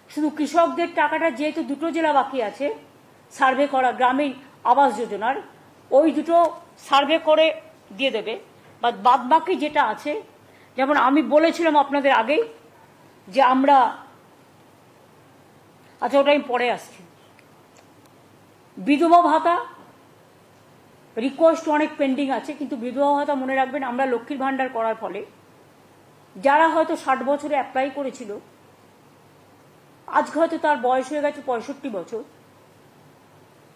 শুধু কৃষকদের টাকাটা যেহেতু 2টো জেলা বাকি আছে সার্ভে করা, গ্রামীণ আবাস যোজনার, ওই 2টো সার্ভে করে দিয়ে দেবে। বাদ বাকি যেটা আছে, যেমন আমি বলেছিলাম আপনাদের আগেই যে আমরা, আচ্ছা ওটা আমি পরে আসছি, বিধবা ভাতা রিকোয়েস্ট অনেক পেন্ডিং আছে, কিন্তু বিধবা ভাতা মনে রাখবেন, আমরা লক্ষ্মীর ভান্ডার করার ফলে যারা হয়তো 60 বছরে অ্যাপ্লাই করেছিল, আজকে হয়তো তার বয়স হয়ে গেছে 65 বছর,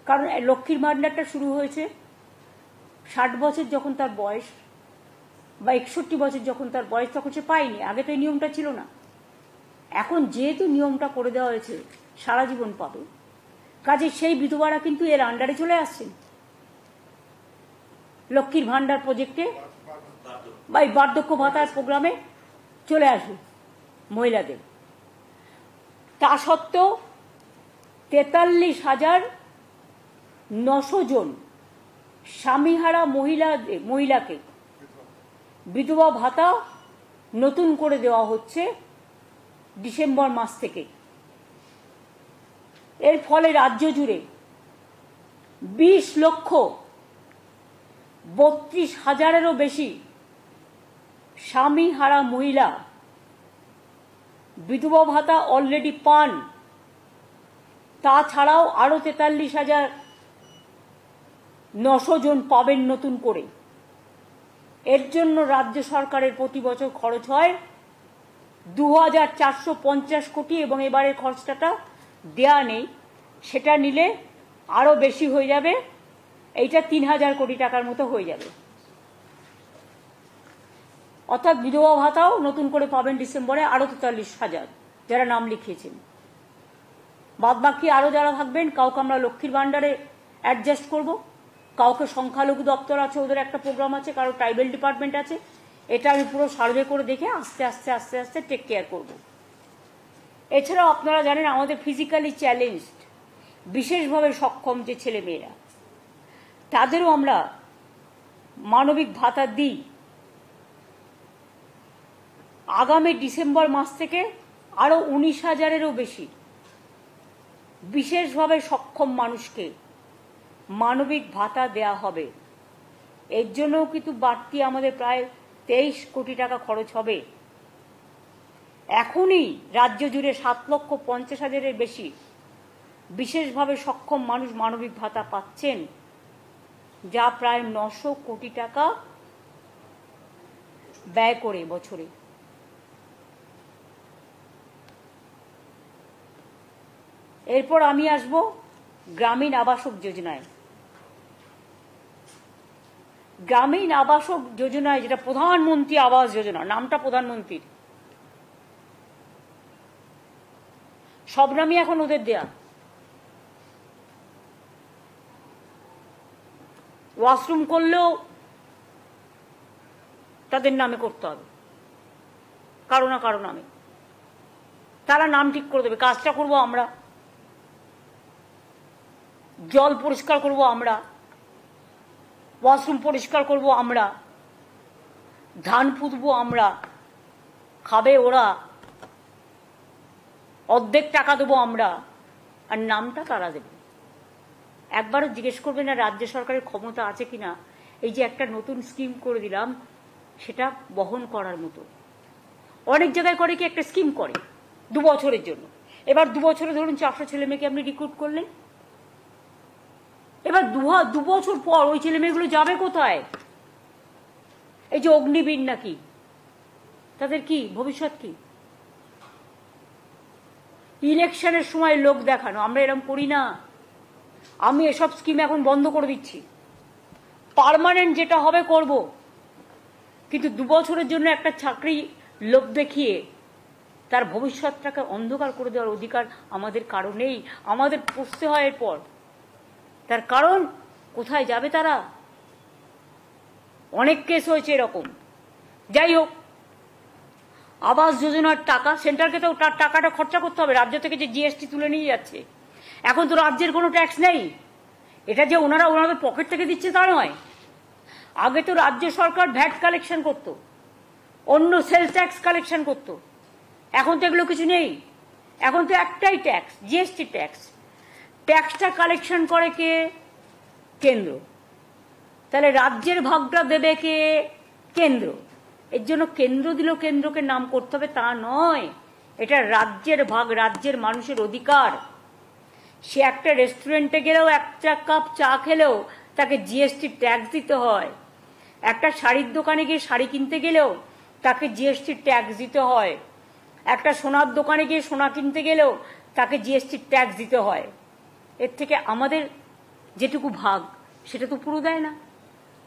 কারণ লক্ষ্মীর ভান্ডারটা শুরু হয়েছে 60 বছর যখন তার বয়স বা 61 বছর যখন তার বয়স, তখন সে পায়নি। আগে তো এই নিয়মটা ছিল না। এখন যেহেতু নিয়মটা করে দেওয়া হয়েছে, সারা জীবন পাবে, কাজে সেই বিধবারা কিন্তু এর আন্ডারে চলে আসছেন, লক্ষ্মীর ভান্ডার প্রজেক্টে বা এই বার্ধক্য ভাতার প্রোগ্রামে চলে আসবে মহিলাদের। তা সত্ত্বেও 43,900 জন স্বামীহারা মহিলাকে বিধবা ভাতা নতুন করে দেওয়া হচ্ছে ডিসেম্বর মাস থেকে। এর ফলে রাজ্য জুড়ে 20,32,000-এরও বেশি স্বামীহারা মহিলা বিধবা ভাতা অলরেডি পান। তাছাড়াও আরো 43,900 জন পাবেন নতুন করে। এর জন্য রাজ্য সরকারের প্রতি বছর খরচ হয় 2,450 কোটি, এবং এবারের খরচটা দেয়া নেই, সেটা নিলে আরো বেশি হয়ে যাবে, এইটা 3,000 কোটি টাকার মতো হয়ে যাবে। অর্থাৎ বিধবা ভাতাও নতুন করে পাবেন ডিসেম্বরে আরো 43,000 যারা নাম লিখিয়েছেন। বাদ বাকি আরো যারা থাকবেন, কাউকে আমরা লক্ষ্মীর ভান্ডারে অ্যাডজাস্ট করব, কাউকে সংখ্যালঘু দপ্তর আছে, ওদের একটা প্রোগ্রাম আছে, কারো ট্রাইবেল ডিপার্টমেন্ট আছে। এটা আমি পুরো সার্ভে করে দেখে আস্তে আস্তে আস্তে আস্তে টেক কেয়ার করব। এছাড়াও আপনারা জানেন আমাদের ফিজিক্যালি চ্যালেঞ্জড, বিশেষভাবে সক্ষম যে ছেলে মেয়েরা, তাদেরও আমরা মানবিক ভাতা দিই। আগামী ডিসেম্বর মাস থেকে আরো 19,000-এরও বেশি বিশেষভাবে সক্ষম মানুষকে মানবিক ভাতা দেয়া হবে। এর জন্যও কিন্তু বাড়তি আমাদের প্রায় 23 কোটি টাকা খরচ হবে। এখনই রাজ্য জুড়ে 7,50,000-এর বেশি বিশেষভাবে সক্ষম মানুষ মানবিক ভাতা পাচ্ছেন। যা প্রায় 900 কোটি টাকা ব্যয় করে বছরে। এরপর আমি আসব গ্রামীণ আবাসক যোজনায়। গ্রামীণ আবাসক যোজনায়, যেটা প্রধানমন্ত্রী আবাস যোজনা, নামটা প্রধানমন্ত্রীর, সব নামই এখন ওদের দেয়া। ওয়াশরুম করলেও তাদের নামে করতে হবে, কারো না কারো নামে। তারা নাম ঠিক করে দেবে। কাজটা করব আমরা, জল পরিষ্কার করব আমরা, ওয়াশরুম পরিষ্কার করব আমরা, ধান পুঁতবো আমরা, খাবে ওরা, অর্ধেক টাকা দেবো আমরা, আর নামটা তারা দেবে। একবারও জিজ্ঞেস করবে না রাজ্য সরকারের ক্ষমতা আছে কিনা এই যে একটা নতুন স্কিম করে দিলাম সেটা বহন করার মতো। অনেক জায়গায় করে কি একটা স্কিম করে 2 বছরের জন্য। এবার 2 বছরে ধরুন 400 ছেলে মেয়েকে আপনি রিক্রুট করলেন। এবার 2 বছর পর ওই ছেলে মেয়েগুলো যাবে কোথায়? এই যে অগ্নিবীর নাকি, তাদের কি ভবিষ্যৎ? কি ইলেকশনের সময় লোক দেখানো? আমরা এরকম করি না। আমি এসব স্কিম এখন বন্ধ করে দিচ্ছি। পার্মানেন্ট যেটা হবে করব, কিন্তু 2 বছরের জন্য একটা চাকরি লোক দেখিয়ে তার ভবিষ্যৎটাকে অন্ধকার করে দেওয়ার অধিকার আমাদের কারো নেই। আমাদের পুষতে হয় এরপর। তার কারণ কোথায় যাবে তারা? অনেক কেস হয়েছে এরকম। যাই হোক, আবাস যোজনার টাকা সেন্টারকে তো তার টাকাটা খরচা করতে হবে। রাজ্য থেকে যে জিএসটি তুলে নিয়ে যাচ্ছে, এখন তো রাজ্যের কোনো ট্যাক্স নেই। এটা যে ওনাদের পকেট থেকে দিচ্ছে তা নয়। আগে তো রাজ্য সরকার ভ্যাট কালেকশন করতো, অন্য সেলস ট্যাক্স কালেকশন করতো। এখন তো এগুলো কিছু নেই। এখন তো একটাই ট্যাক্স, জিএসটি ট্যাক্স। ট্যাক্সটা কালেকশন করে কে? কেন্দ্র। তাহলে রাজ্যের ভাগটা দেবে কে? কেন্দ্র। এর জন্য কেন্দ্র দিল, কেন্দ্রকে নাম করতে হবে তা নয়। এটা রাজ্যের ভাগ, রাজ্যের মানুষের অধিকার। সে একটা রেস্টুরেন্টে গেলেও, একটা কাপ চা খেলেও তাকে জিএসটি ট্যাক্স দিতে হয়। একটা শাড়ির দোকানে গিয়ে শাড়ি কিনতে গেলেও তাকে জিএসটি ট্যাক্স দিতে হয়। একটা সোনার দোকানে গিয়ে সোনা কিনতে গেলেও তাকে জিএসটি ট্যাক্স দিতে হয়। এর থেকে আমাদের যেটুকু ভাগ সেটা তো পুরো দেয় না,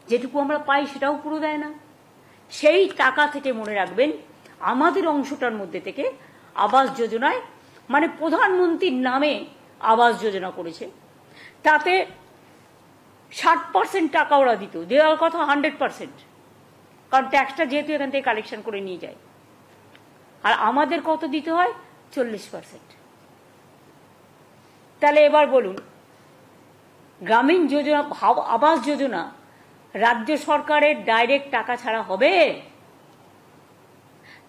যেটুকু আমরা পাই সেটাও পুরো দেয় না। সেই টাকা থেকে মনে রাখবেন আমাদের অংশটার মধ্যে থেকে আবাস যোজনায়, মানে প্রধানমন্ত্রীর নামে আবাস যোজনা করেছে, তাতে 60% টাকা ওরা দিত। দেওয়ার কথা 100%, কারণ ট্যাক্সটা যেহেতু এখান থেকে কালেকশন করে নিয়ে যায়। আর আমাদের কত দিতে হয়? 40%। তাহলে এবার বলুন, গ্রামীণ যোজনা, আবাস যোজনা রাজ্য সরকারের ডাইরেক্ট টাকা ছাড়া হবে?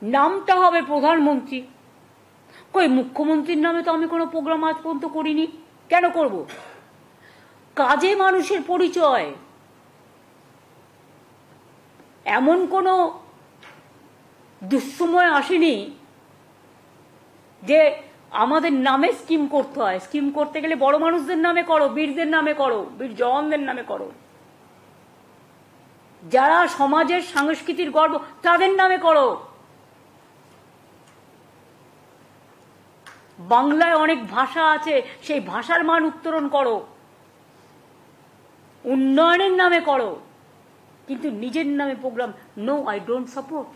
নামটা হবে প্রধানমন্ত্রী। কই, মুখ্যমন্ত্রীর নামে তো আমি কোনো প্রোগ্রাম আজ পর্যন্ত করিনি। কেন করব? কাজে মানুষের পরিচয়। এমন কোনো দুঃসময় আসেনি যে আমাদের নামে স্কিম করতে হয়। স্কিম করতে গেলে বড় মানুষদের নামে করো, বীরদের নামে করো, বীর জওয়ানদের নামে করো, যারা সমাজের সংস্কৃতির গর্ব তাদের নামে করো। বাংলায় অনেক ভাষা আছে, সেই ভাষার মান উত্তরণ করো, উন্নয়নের নামে করো, কিন্তু নিজের নামে programme no, I don't support.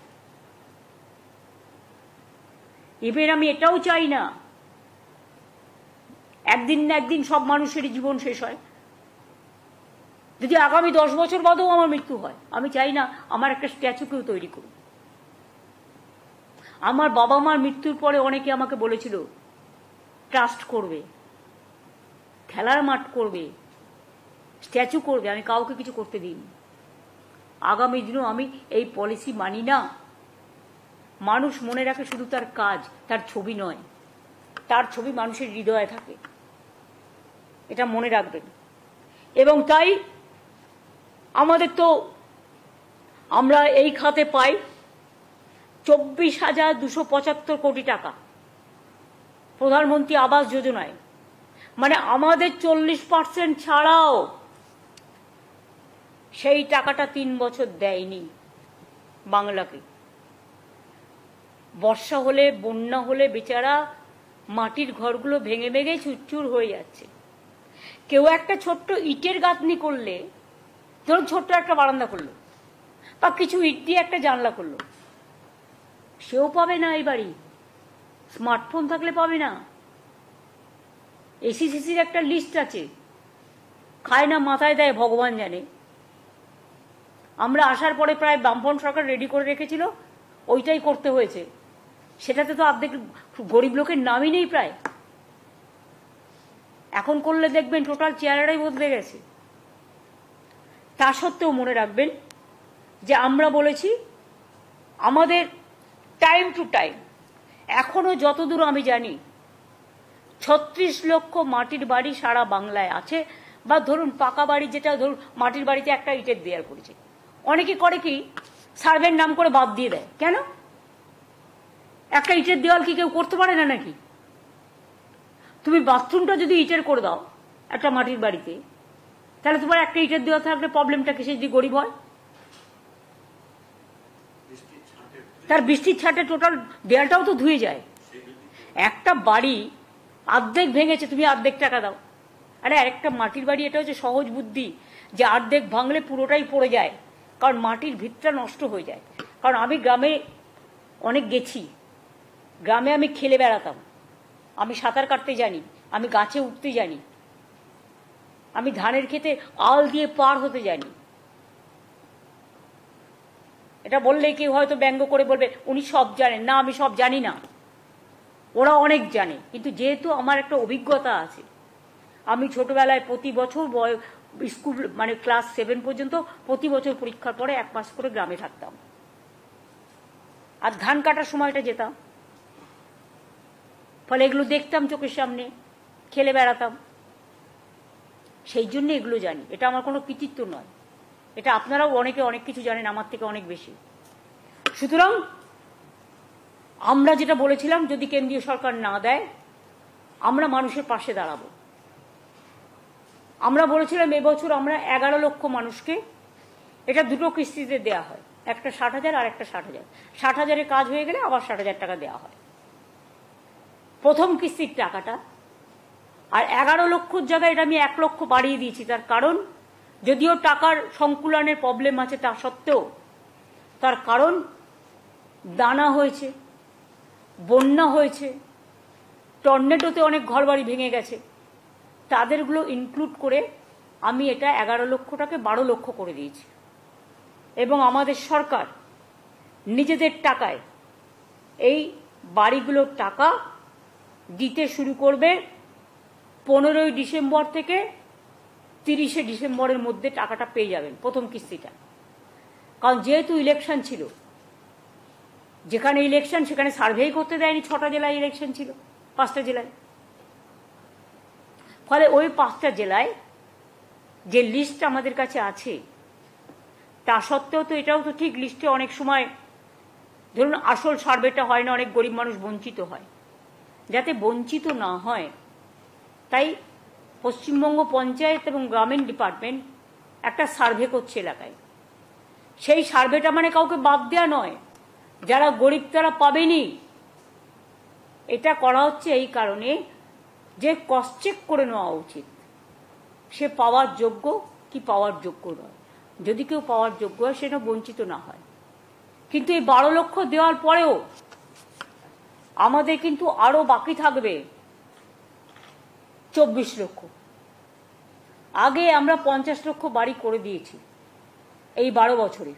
এবার আমি এটাও চাই না একদিন না একদিন সব মানুষেরই জীবন শেষ হয়। যদি আগামী 10 বছর বাদেও আমার মৃত্যু হয়, আমি চাই না আমার একটা স্ট্যাচু কেউ তৈরি করুন। আমার বাবা মার মৃত্যুর পরে অনেকে আমাকে বলেছিল ট্রাস্ট করবে, খেলার মাঠ করবে, স্ট্যাচু করবে। আমি কাউকে কিছু করতে দিইনি। আগামী দিনেও আমি এই পলিসি মানি না। মানুষ মনে রাখে শুধু তার কাজ, তার ছবি নয়। তার ছবি মানুষের হৃদয়ে থাকে, এটা মনে রাখবেন। এবং তাই আমাদের তো, আমরা এই খাতে পাই 24,275 কোটি টাকা প্রধানমন্ত্রী আবাস যোজনায়। মানে আমাদের 40% ছাড়াও সেই টাকাটা 3 বছর দেয়নি বাংলাকে। বর্ষা হলে, বন্যা হলে বেচারা মাটির ঘরগুলো ভেঙে ভেঙে চুরচুর হয়ে যাচ্ছে। কেউ একটা ছোট্ট ইটের গাঁথনি করলে, ধরুন ছোট্ট একটা বারান্দা করলো বা কিছু ইট দিয়ে একটা জানলা করলো, সেও পাবে না এই বাড়ি। স্মার্টফোন থাকলে পাবে না। এসিসিসির একটা লিস্ট আছে, খায় না মাথায় দেয় ভগবান জানে। আমরা আসার পরে প্রায় বামপন সরকার রেডি করে রেখেছিল, ওইটাই করতে হয়েছে। সেটাতে তো অর্ধেক গরিব লোকের নামই নেই প্রায়। এখন করলে দেখবেন টোটাল চেহারাটাই বদলে গেছে। তা সত্ত্বেও মনে রাখবেন যে আমরা বলেছি আমাদের টাইম টু টাইম, এখনো যতদূর আমি জানি 36 লক্ষ মাটির বাড়ি সারা বাংলায় আছে। বা ধরুন পাকা বাড়ি, যেটা ধরুন মাটির বাড়িতে একটা ইটের দেয়াল করেছে, অনেকে করে কি সার্ভের নাম করে বাদ দিয়ে দেয়। কেন? একটা ইটের দেওয়াল কি কেউ করতে পারে না নাকি? তুমি বাথরুমটা যদি ইটের করে দাও একটা মাটির বাড়িতে, তাহলে তোমার একটা ইটের দেওয়াল থাকলে প্রবলেমটা কিসে? যদি গরিব হয়, তার বৃষ্টির ছাটে টোটাল দেয়ালটাও তো ধুয়ে যায়। একটা বাড়ি অর্ধেক ভেঙেছে, তুমি অর্ধেক টাকা দাও। আরে আরেকটা মাটির বাড়ি, এটা হচ্ছে সহজ বুদ্ধি, যে অর্ধেক ভাঙলে পুরোটাই পড়ে যায়, কারণ মাটির ভিতটা নষ্ট হয়ে যায়। কারণ আমি গ্রামে অনেক গেছি, গ্রামে আমি খেলে বেড়াতাম, আমি সাঁতার কাটতে জানি, আমি গাছে উঠতে জানি, আমি ধানের খেতে আল দিয়ে পার হতে জানি। এটা বললে কেউ হয়তো ব্যঙ্গ করে বলবে উনি সব জানেন। না, আমি সব জানি না, ওরা অনেক জানে। কিন্তু যেহেতু আমার একটা অভিজ্ঞতা আছে, আমি ছোটবেলায় প্রতি বছর স্কুল মানে ক্লাস 7 পর্যন্ত প্রতি বছর পরীক্ষার পরে 1 মাস করে গ্রামে থাকতাম, আর ধান কাটার সময়টা যেতাম। ফলে এগুলো দেখতাম চোখের সামনে, খেলে বেড়াতাম, সেই জন্য এগুলো জানি। এটা আমার কোনো কৃতিত্ব নয়, এটা আপনারাও অনেকে অনেক কিছু জানেন আমার থেকে অনেক বেশি। সুতরাং আমরা যেটা বলেছিলাম, যদি কেন্দ্রীয় সরকার না দেয়, আমরা মানুষের পাশে দাঁড়াবো। আমরা বলেছিলাম এবছর আমরা 11 লক্ষ মানুষকে, এটা দুটো কিস্তিতে দেয়া হয়, একটা 60,000 আর একটা 60,000। 60,000-এর কাজ হয়ে গেলে আবার 60,000 টাকা দেওয়া হয় প্রথম কিস্তির টাকাটা। আর 11 লক্ষর জায়গায় এটা আমি 1 লক্ষ বাড়িয়ে দিয়েছি। তার কারণ, যদিও টাকার সংকুলনের প্রবলেম আছে, তা সত্ত্বেও তার কারণ দানা হয়েছে, বন্যা হয়েছে, টর্নেডোতে অনেক ঘরবাড়ি ভেঙে গেছে, তাদেরগুলো ইনক্লুড করে আমি এটা 11 লক্ষটাকে 12 লক্ষ করে দিয়েছি। এবং আমাদের সরকার নিজেদের টাকায় এই বাড়িগুলোর টাকা দিতে শুরু করবে 15ই ডিসেম্বর থেকে 30শে ডিসেম্বরের মধ্যে টাকাটা পেয়ে যাবেন, প্রথম কিস্তিটা। কারণ যেহেতু ইলেকশন ছিল, যেখানে ইলেকশন সেখানে সার্ভেই করতে দেয়নি। 6টা জেলায় ইলেকশন ছিল, 5টা জেলায়। ফলে ওই 5টা জেলায় যে লিস্ট আমাদের কাছে আছে, তা সত্ত্বেও তো এটাও তো ঠিক, লিস্টে অনেক সময় ধরুন আসল সার্ভেটা হয় না, অনেক গরিব মানুষ বঞ্চিত হয়। যাতে বঞ্চিত না হয়, তাই পশ্চিমবঙ্গ পঞ্চায়েত এবং গ্রামীণ ডিপার্টমেন্ট একটা সার্ভে করছে এলাকায়। সেই সার্ভেটা মানে কাউকে বাদ দেওয়া নয়, যারা গরিব তারা পাবেনি। এটা করা হচ্ছে এই কারণে যে ক্রস চেক করে নেওয়া উচিত সে পাওয়ার যোগ্য কি পাওয়ার যোগ্য নয়। যদি কেউ পাওয়ার যোগ্য হয়, সেটা বঞ্চিত না হয়। কিন্তু এই 12 লক্ষ দেওয়ার পরেও আমাদের কিন্তু আরো বাকি থাকবে 24 লক্ষ। আগে আমরা 50 লক্ষ বাড়ি করে দিয়েছি এই 12 বছরে।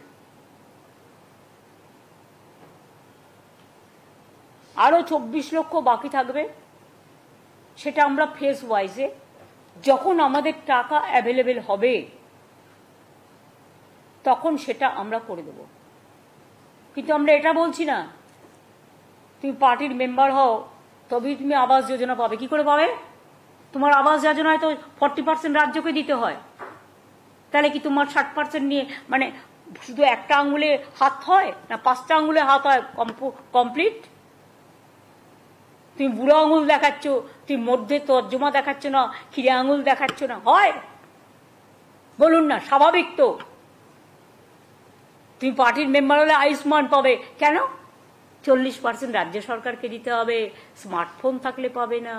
আরো 24 লক্ষ বাকি থাকবে, সেটা আমরা ফেজ ওয়াইজে যখন আমাদের টাকা অ্যাভেলেবেল হবে তখন সেটা আমরা করে দেব। কিন্তু আমরা এটা বলছি না তুমি পার্টির মেম্বার হও তবেই তুমি আবাস যোজনা পাবে। কি করে পাবে? তোমার আবাস যোজনায় তো 40% রাজ্যকে দিতে হয়। তাহলে কি তোমার 60% নিয়ে মানে শুধু একটা আঙুলে হাত হয় না 5টা আঙুলে হাত হয় কমপ্লিট? তুমি বুড়ো আঙুল দেখাচ্ছ, তুমি মধ্যে তর্জমা দেখাচ্ছ না, খিরে আঙুল দেখাচ্ছ না, হয়? বলুন না, স্বাভাবিক তো তুমি পার্টির মেম্বার হলে আয়ুষ্মান পাবে, কেন? 40% রাজ্য সরকারকে দিতে হবে, স্মার্টফোন থাকলে পাবে না।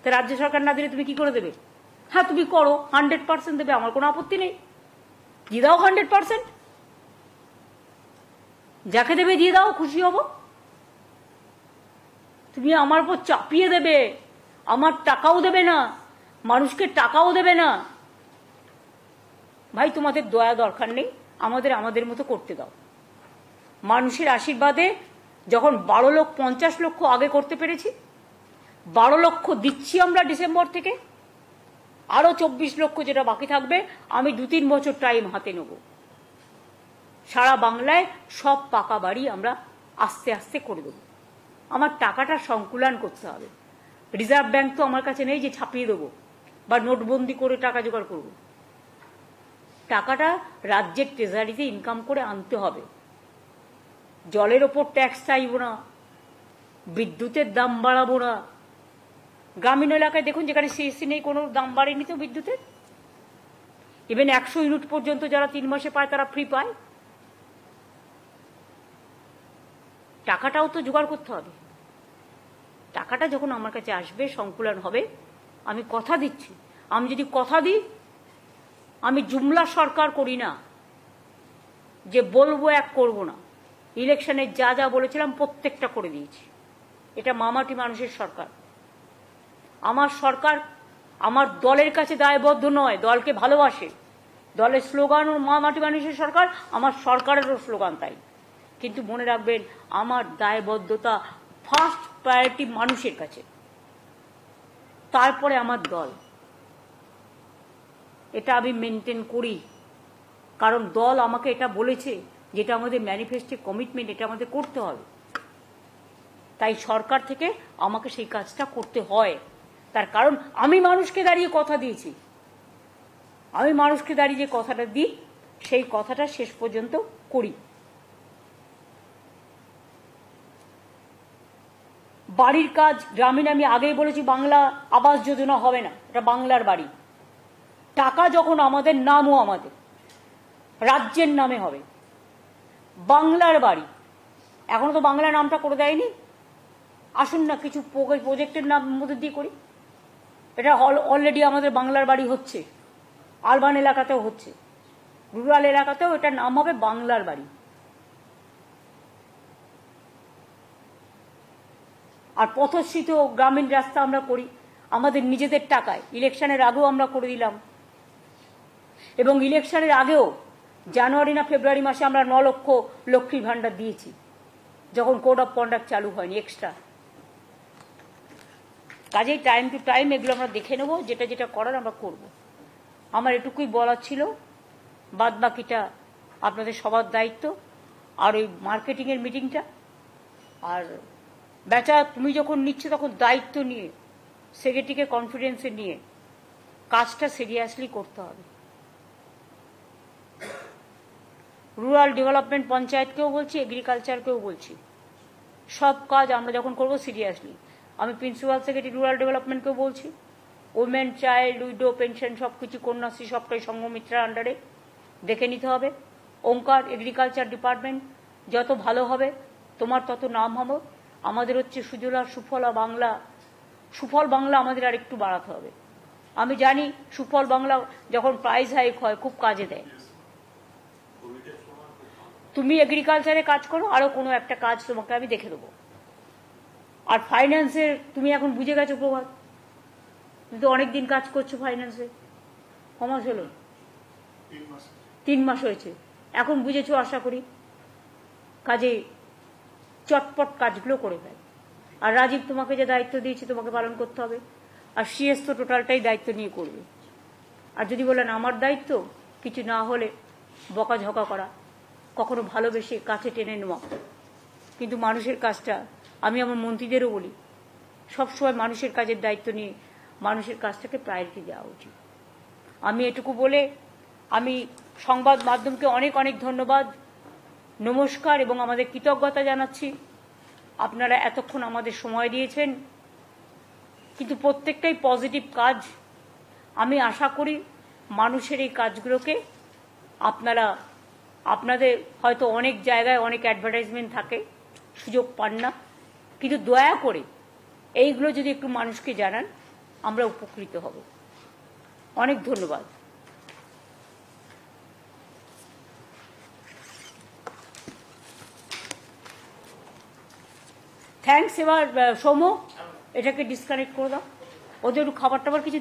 তা রাজ্য সরকার না দিলে তুমি কি করে দেবে? হ্যাঁ তুমি করো, 100% দেবে, আমার কোনো আপত্তি নেই, দিয়ে দাও 100%, যাকে দেবে দিয়ে দাও, খুশি হব। তুমি আমার উপর চাপিয়ে দেবে, আমার টাকাও দেবে না, মানুষকে টাকাও দেবে না। ভাই তোমাদের দয়া দরকার নেই, আমাদের মতো করতে দাও। মানুষের আশীর্বাদে যখন 12,50 লক্ষ আগে করতে পেরেছি, 12 লক্ষ দিচ্ছি আমরা ডিসেম্বর থেকে, আরো 24 লক্ষ যেটা বাকি থাকবে আমি 2-3 বছর টাইম হাতে নেব। সারা বাংলায় সব পাকা বাড়ি আমরা আস্তে আস্তে করে দেবো। আমার টাকাটা সংকুলন করতে হবে। রিজার্ভ ব্যাংক তো আমার কাছে নেই যে ছাপিয়ে দেবো বা নোটবন্দি করে টাকা জোগাড় করব। টাকাটা রাজ্যের ট্রেজারিতে ইনকাম করে আনতে হবে। জলের ওপর ট্যাক্স চাইব না, বিদ্যুতের দাম বাড়াবো না। গ্রামীণ এলাকায় দেখুন যেখানে সিএসসি নেই কোনো দাম বাড়েনি তো বিদ্যুতের। ইভেন 100 ইউনিট পর্যন্ত যারা 3 মাসে পায় তারা ফ্রি পায়। টাকাটাও তো জোগাড় করতে হবে। টাকাটা যখন আমার কাছে আসবে, সংকুলন হবে, আমি কথা দিচ্ছি, আমি যদি কথা দিই, আমি জুমলা সরকার করি না যে বলবো এক করব না। ইলেকশনে যা যা বলেছিলাম প্রত্যেকটা করে দিয়েছি। এটা মামাটি মানুষের সরকার। আমার সরকার আমার দলের কাছে দায়বদ্ধ নয়, দলকে ভালোবাসে। দলের স্লোগান ও মামাটি মানুষের সরকার, আমার সরকারেরও স্লোগান তাই। কিন্তু মনে রাখবেন আমার দায়বদ্ধতা ফার্স্ট প্রায়োরিটি মানুষের কাছে, তারপরে আমার দল। এটা আমি মেনটেন করি, কারণ দল আমাকে এটা বলেছে যেটা আমাদের ম্যানিফেস্টো কমিটমেন্ট, এটা আমাদের করতে হবে। তাই সরকার থেকে আমাকে সেই কাজটা করতে হয়। তার কারণ আমি মানুষকে দাঁড়িয়ে কথা দিয়েছি, আমি মানুষকে দাঁড়িয়ে যে কথাটা দিই সেই কথাটা শেষ পর্যন্ত করি। বাড়ির কাজ গ্রামীণ, আমি আগেই বলেছি বাংলা আবাস যোজনা হবে না, এটা বাংলার বাড়ি। টাকা যখন আমাদের, নামও আমাদের রাজ্যের নামে হবে, বাংলার বাড়ি। এখনো তো বাংলা নামটা করে দেয়নি। আসুন না কিছু প্রজেক্টের নাম মধ্যে দিয়ে করি। এটা অলরেডি আমাদের বাংলার বাড়ি হচ্ছে, আরবান এলাকাতেও হচ্ছে, রুরাল এলাকাতেও এটার নাম হবে বাংলার বাড়ি। আর পথশ্রীত গ্রামীণ রাস্তা আমরা করি আমাদের নিজেদের টাকায়, ইলেকশনের আগেও আমরা করে দিলাম। এবং ইলেকশনের আগেও জানুয়ারি না ফেব্রুয়ারি মাসে আমরা 9 লক্ষ লক্ষ্মীর ভাণ্ডার দিয়েছি, যখন কোড অফ কন্ডাক্ট চালু হয়নি এক্সট্রা। কাজেই টাইম টু টাইম এগুলো আমরা দেখে নেব, যেটা যেটা করার আমরা করব। আমার এটুকুই বলার ছিল, বাদ বাকিটা আপনাদের সবার দায়িত্ব। আর ওই মার্কেটিংয়ের মিটিংটা, আর বেচা তুমি যখন নিচ্ছ তখন দায়িত্ব নিয়ে, সেক্রেটারিকে কনফিডেন্সে নিয়ে কাজটা সিরিয়াসলি করতে হবে। রুরাল ডেভেলপমেন্ট পঞ্চায়েতকেও বলছি, এগ্রিকালচারকেও বলছি, সব কাজ আমরা যখন করব সিরিয়াসলি। আমি প্রিন্সিপাল সেক্রেটারি রুরাল ডেভেলপমেন্টকেও বলছি, ওমেন, চাইল্ড, উইডো, পেনশন সব কিছু কন্যাশ্রী সবটাই সংঘমিত্রার আন্ডারে দেখে নিতে হবে। ওঙ্কার এগ্রিকালচার ডিপার্টমেন্ট যত ভালো হবে তোমার তত নাম হবে। আমাদের হচ্ছে সুজলা সুফলা বাংলা, সুফল বাংলা আমাদের আর একটু বাড়াতে হবে। আমি জানি সুফল বাংলা যখন প্রাইজ হাইক হয় খুব কাজে দেয়। তুমি এগ্রিকালচারে কাজ করো, আরো কোনো একটা কাজ তোমাকে আমি দেখে দেবো। আর ফাইন্যান্সের তুমি এখন বুঝে গেছো প্রভাত, তুমি তো অনেকদিন কাজ করছো ফাইন্যান্সে। কমাস হলো 3 মাস হয়েছে, এখন বুঝেছো আশা করি। কাজে চটপট কাজগুলো করে ফেল। আর রাজীব তোমাকে যে দায়িত্ব দিয়েছে তোমাকে পালন করতে হবে। আর সিএস তো টোটালটাই দায়িত্ব নিয়ে করবে। আর যদি বলেন আমার দায়িত্ব কিছু না হলে বকাঝকা করা, কখনো ভালোবেসে কাছে টেনে নেওয়া, কিন্তু মানুষের কাজটা আমি আমার মন্ত্রীদেরও বলি, সবসময় মানুষের কাজের দায়িত্ব নিয়ে মানুষের কাজটাকে প্রায়োরিটি দেওয়া উচিত। আমি এটুকু বলে আমি সংবাদ মাধ্যমকে অনেক অনেক ধন্যবাদ, নমস্কার এবং আমাদের কৃতজ্ঞতা জানাচ্ছি। আপনারা এতক্ষণ আমাদের সময় দিয়েছেন, কিন্তু প্রত্যেকটাই পজিটিভ কাজ। আমি আশা করি মানুষের এই কাজগুলোকে আপনারা আপনাদের হয়তো অনেক জায়গায় অনেক অ্যাডভার্টাইজমেন্ট থাকে, সুযোগ পান না, কিন্তু দয়া করে এইগুলো যদি একটু মানুষকে জানান আমরা উপকৃত হব। অনেক ধন্যবাদ। থ্যাঙ্কস। এবার সৌম্য, এটাকে ডিসকানেক্ট করে দাও, ওদের একটু খাবার টাবার কিছু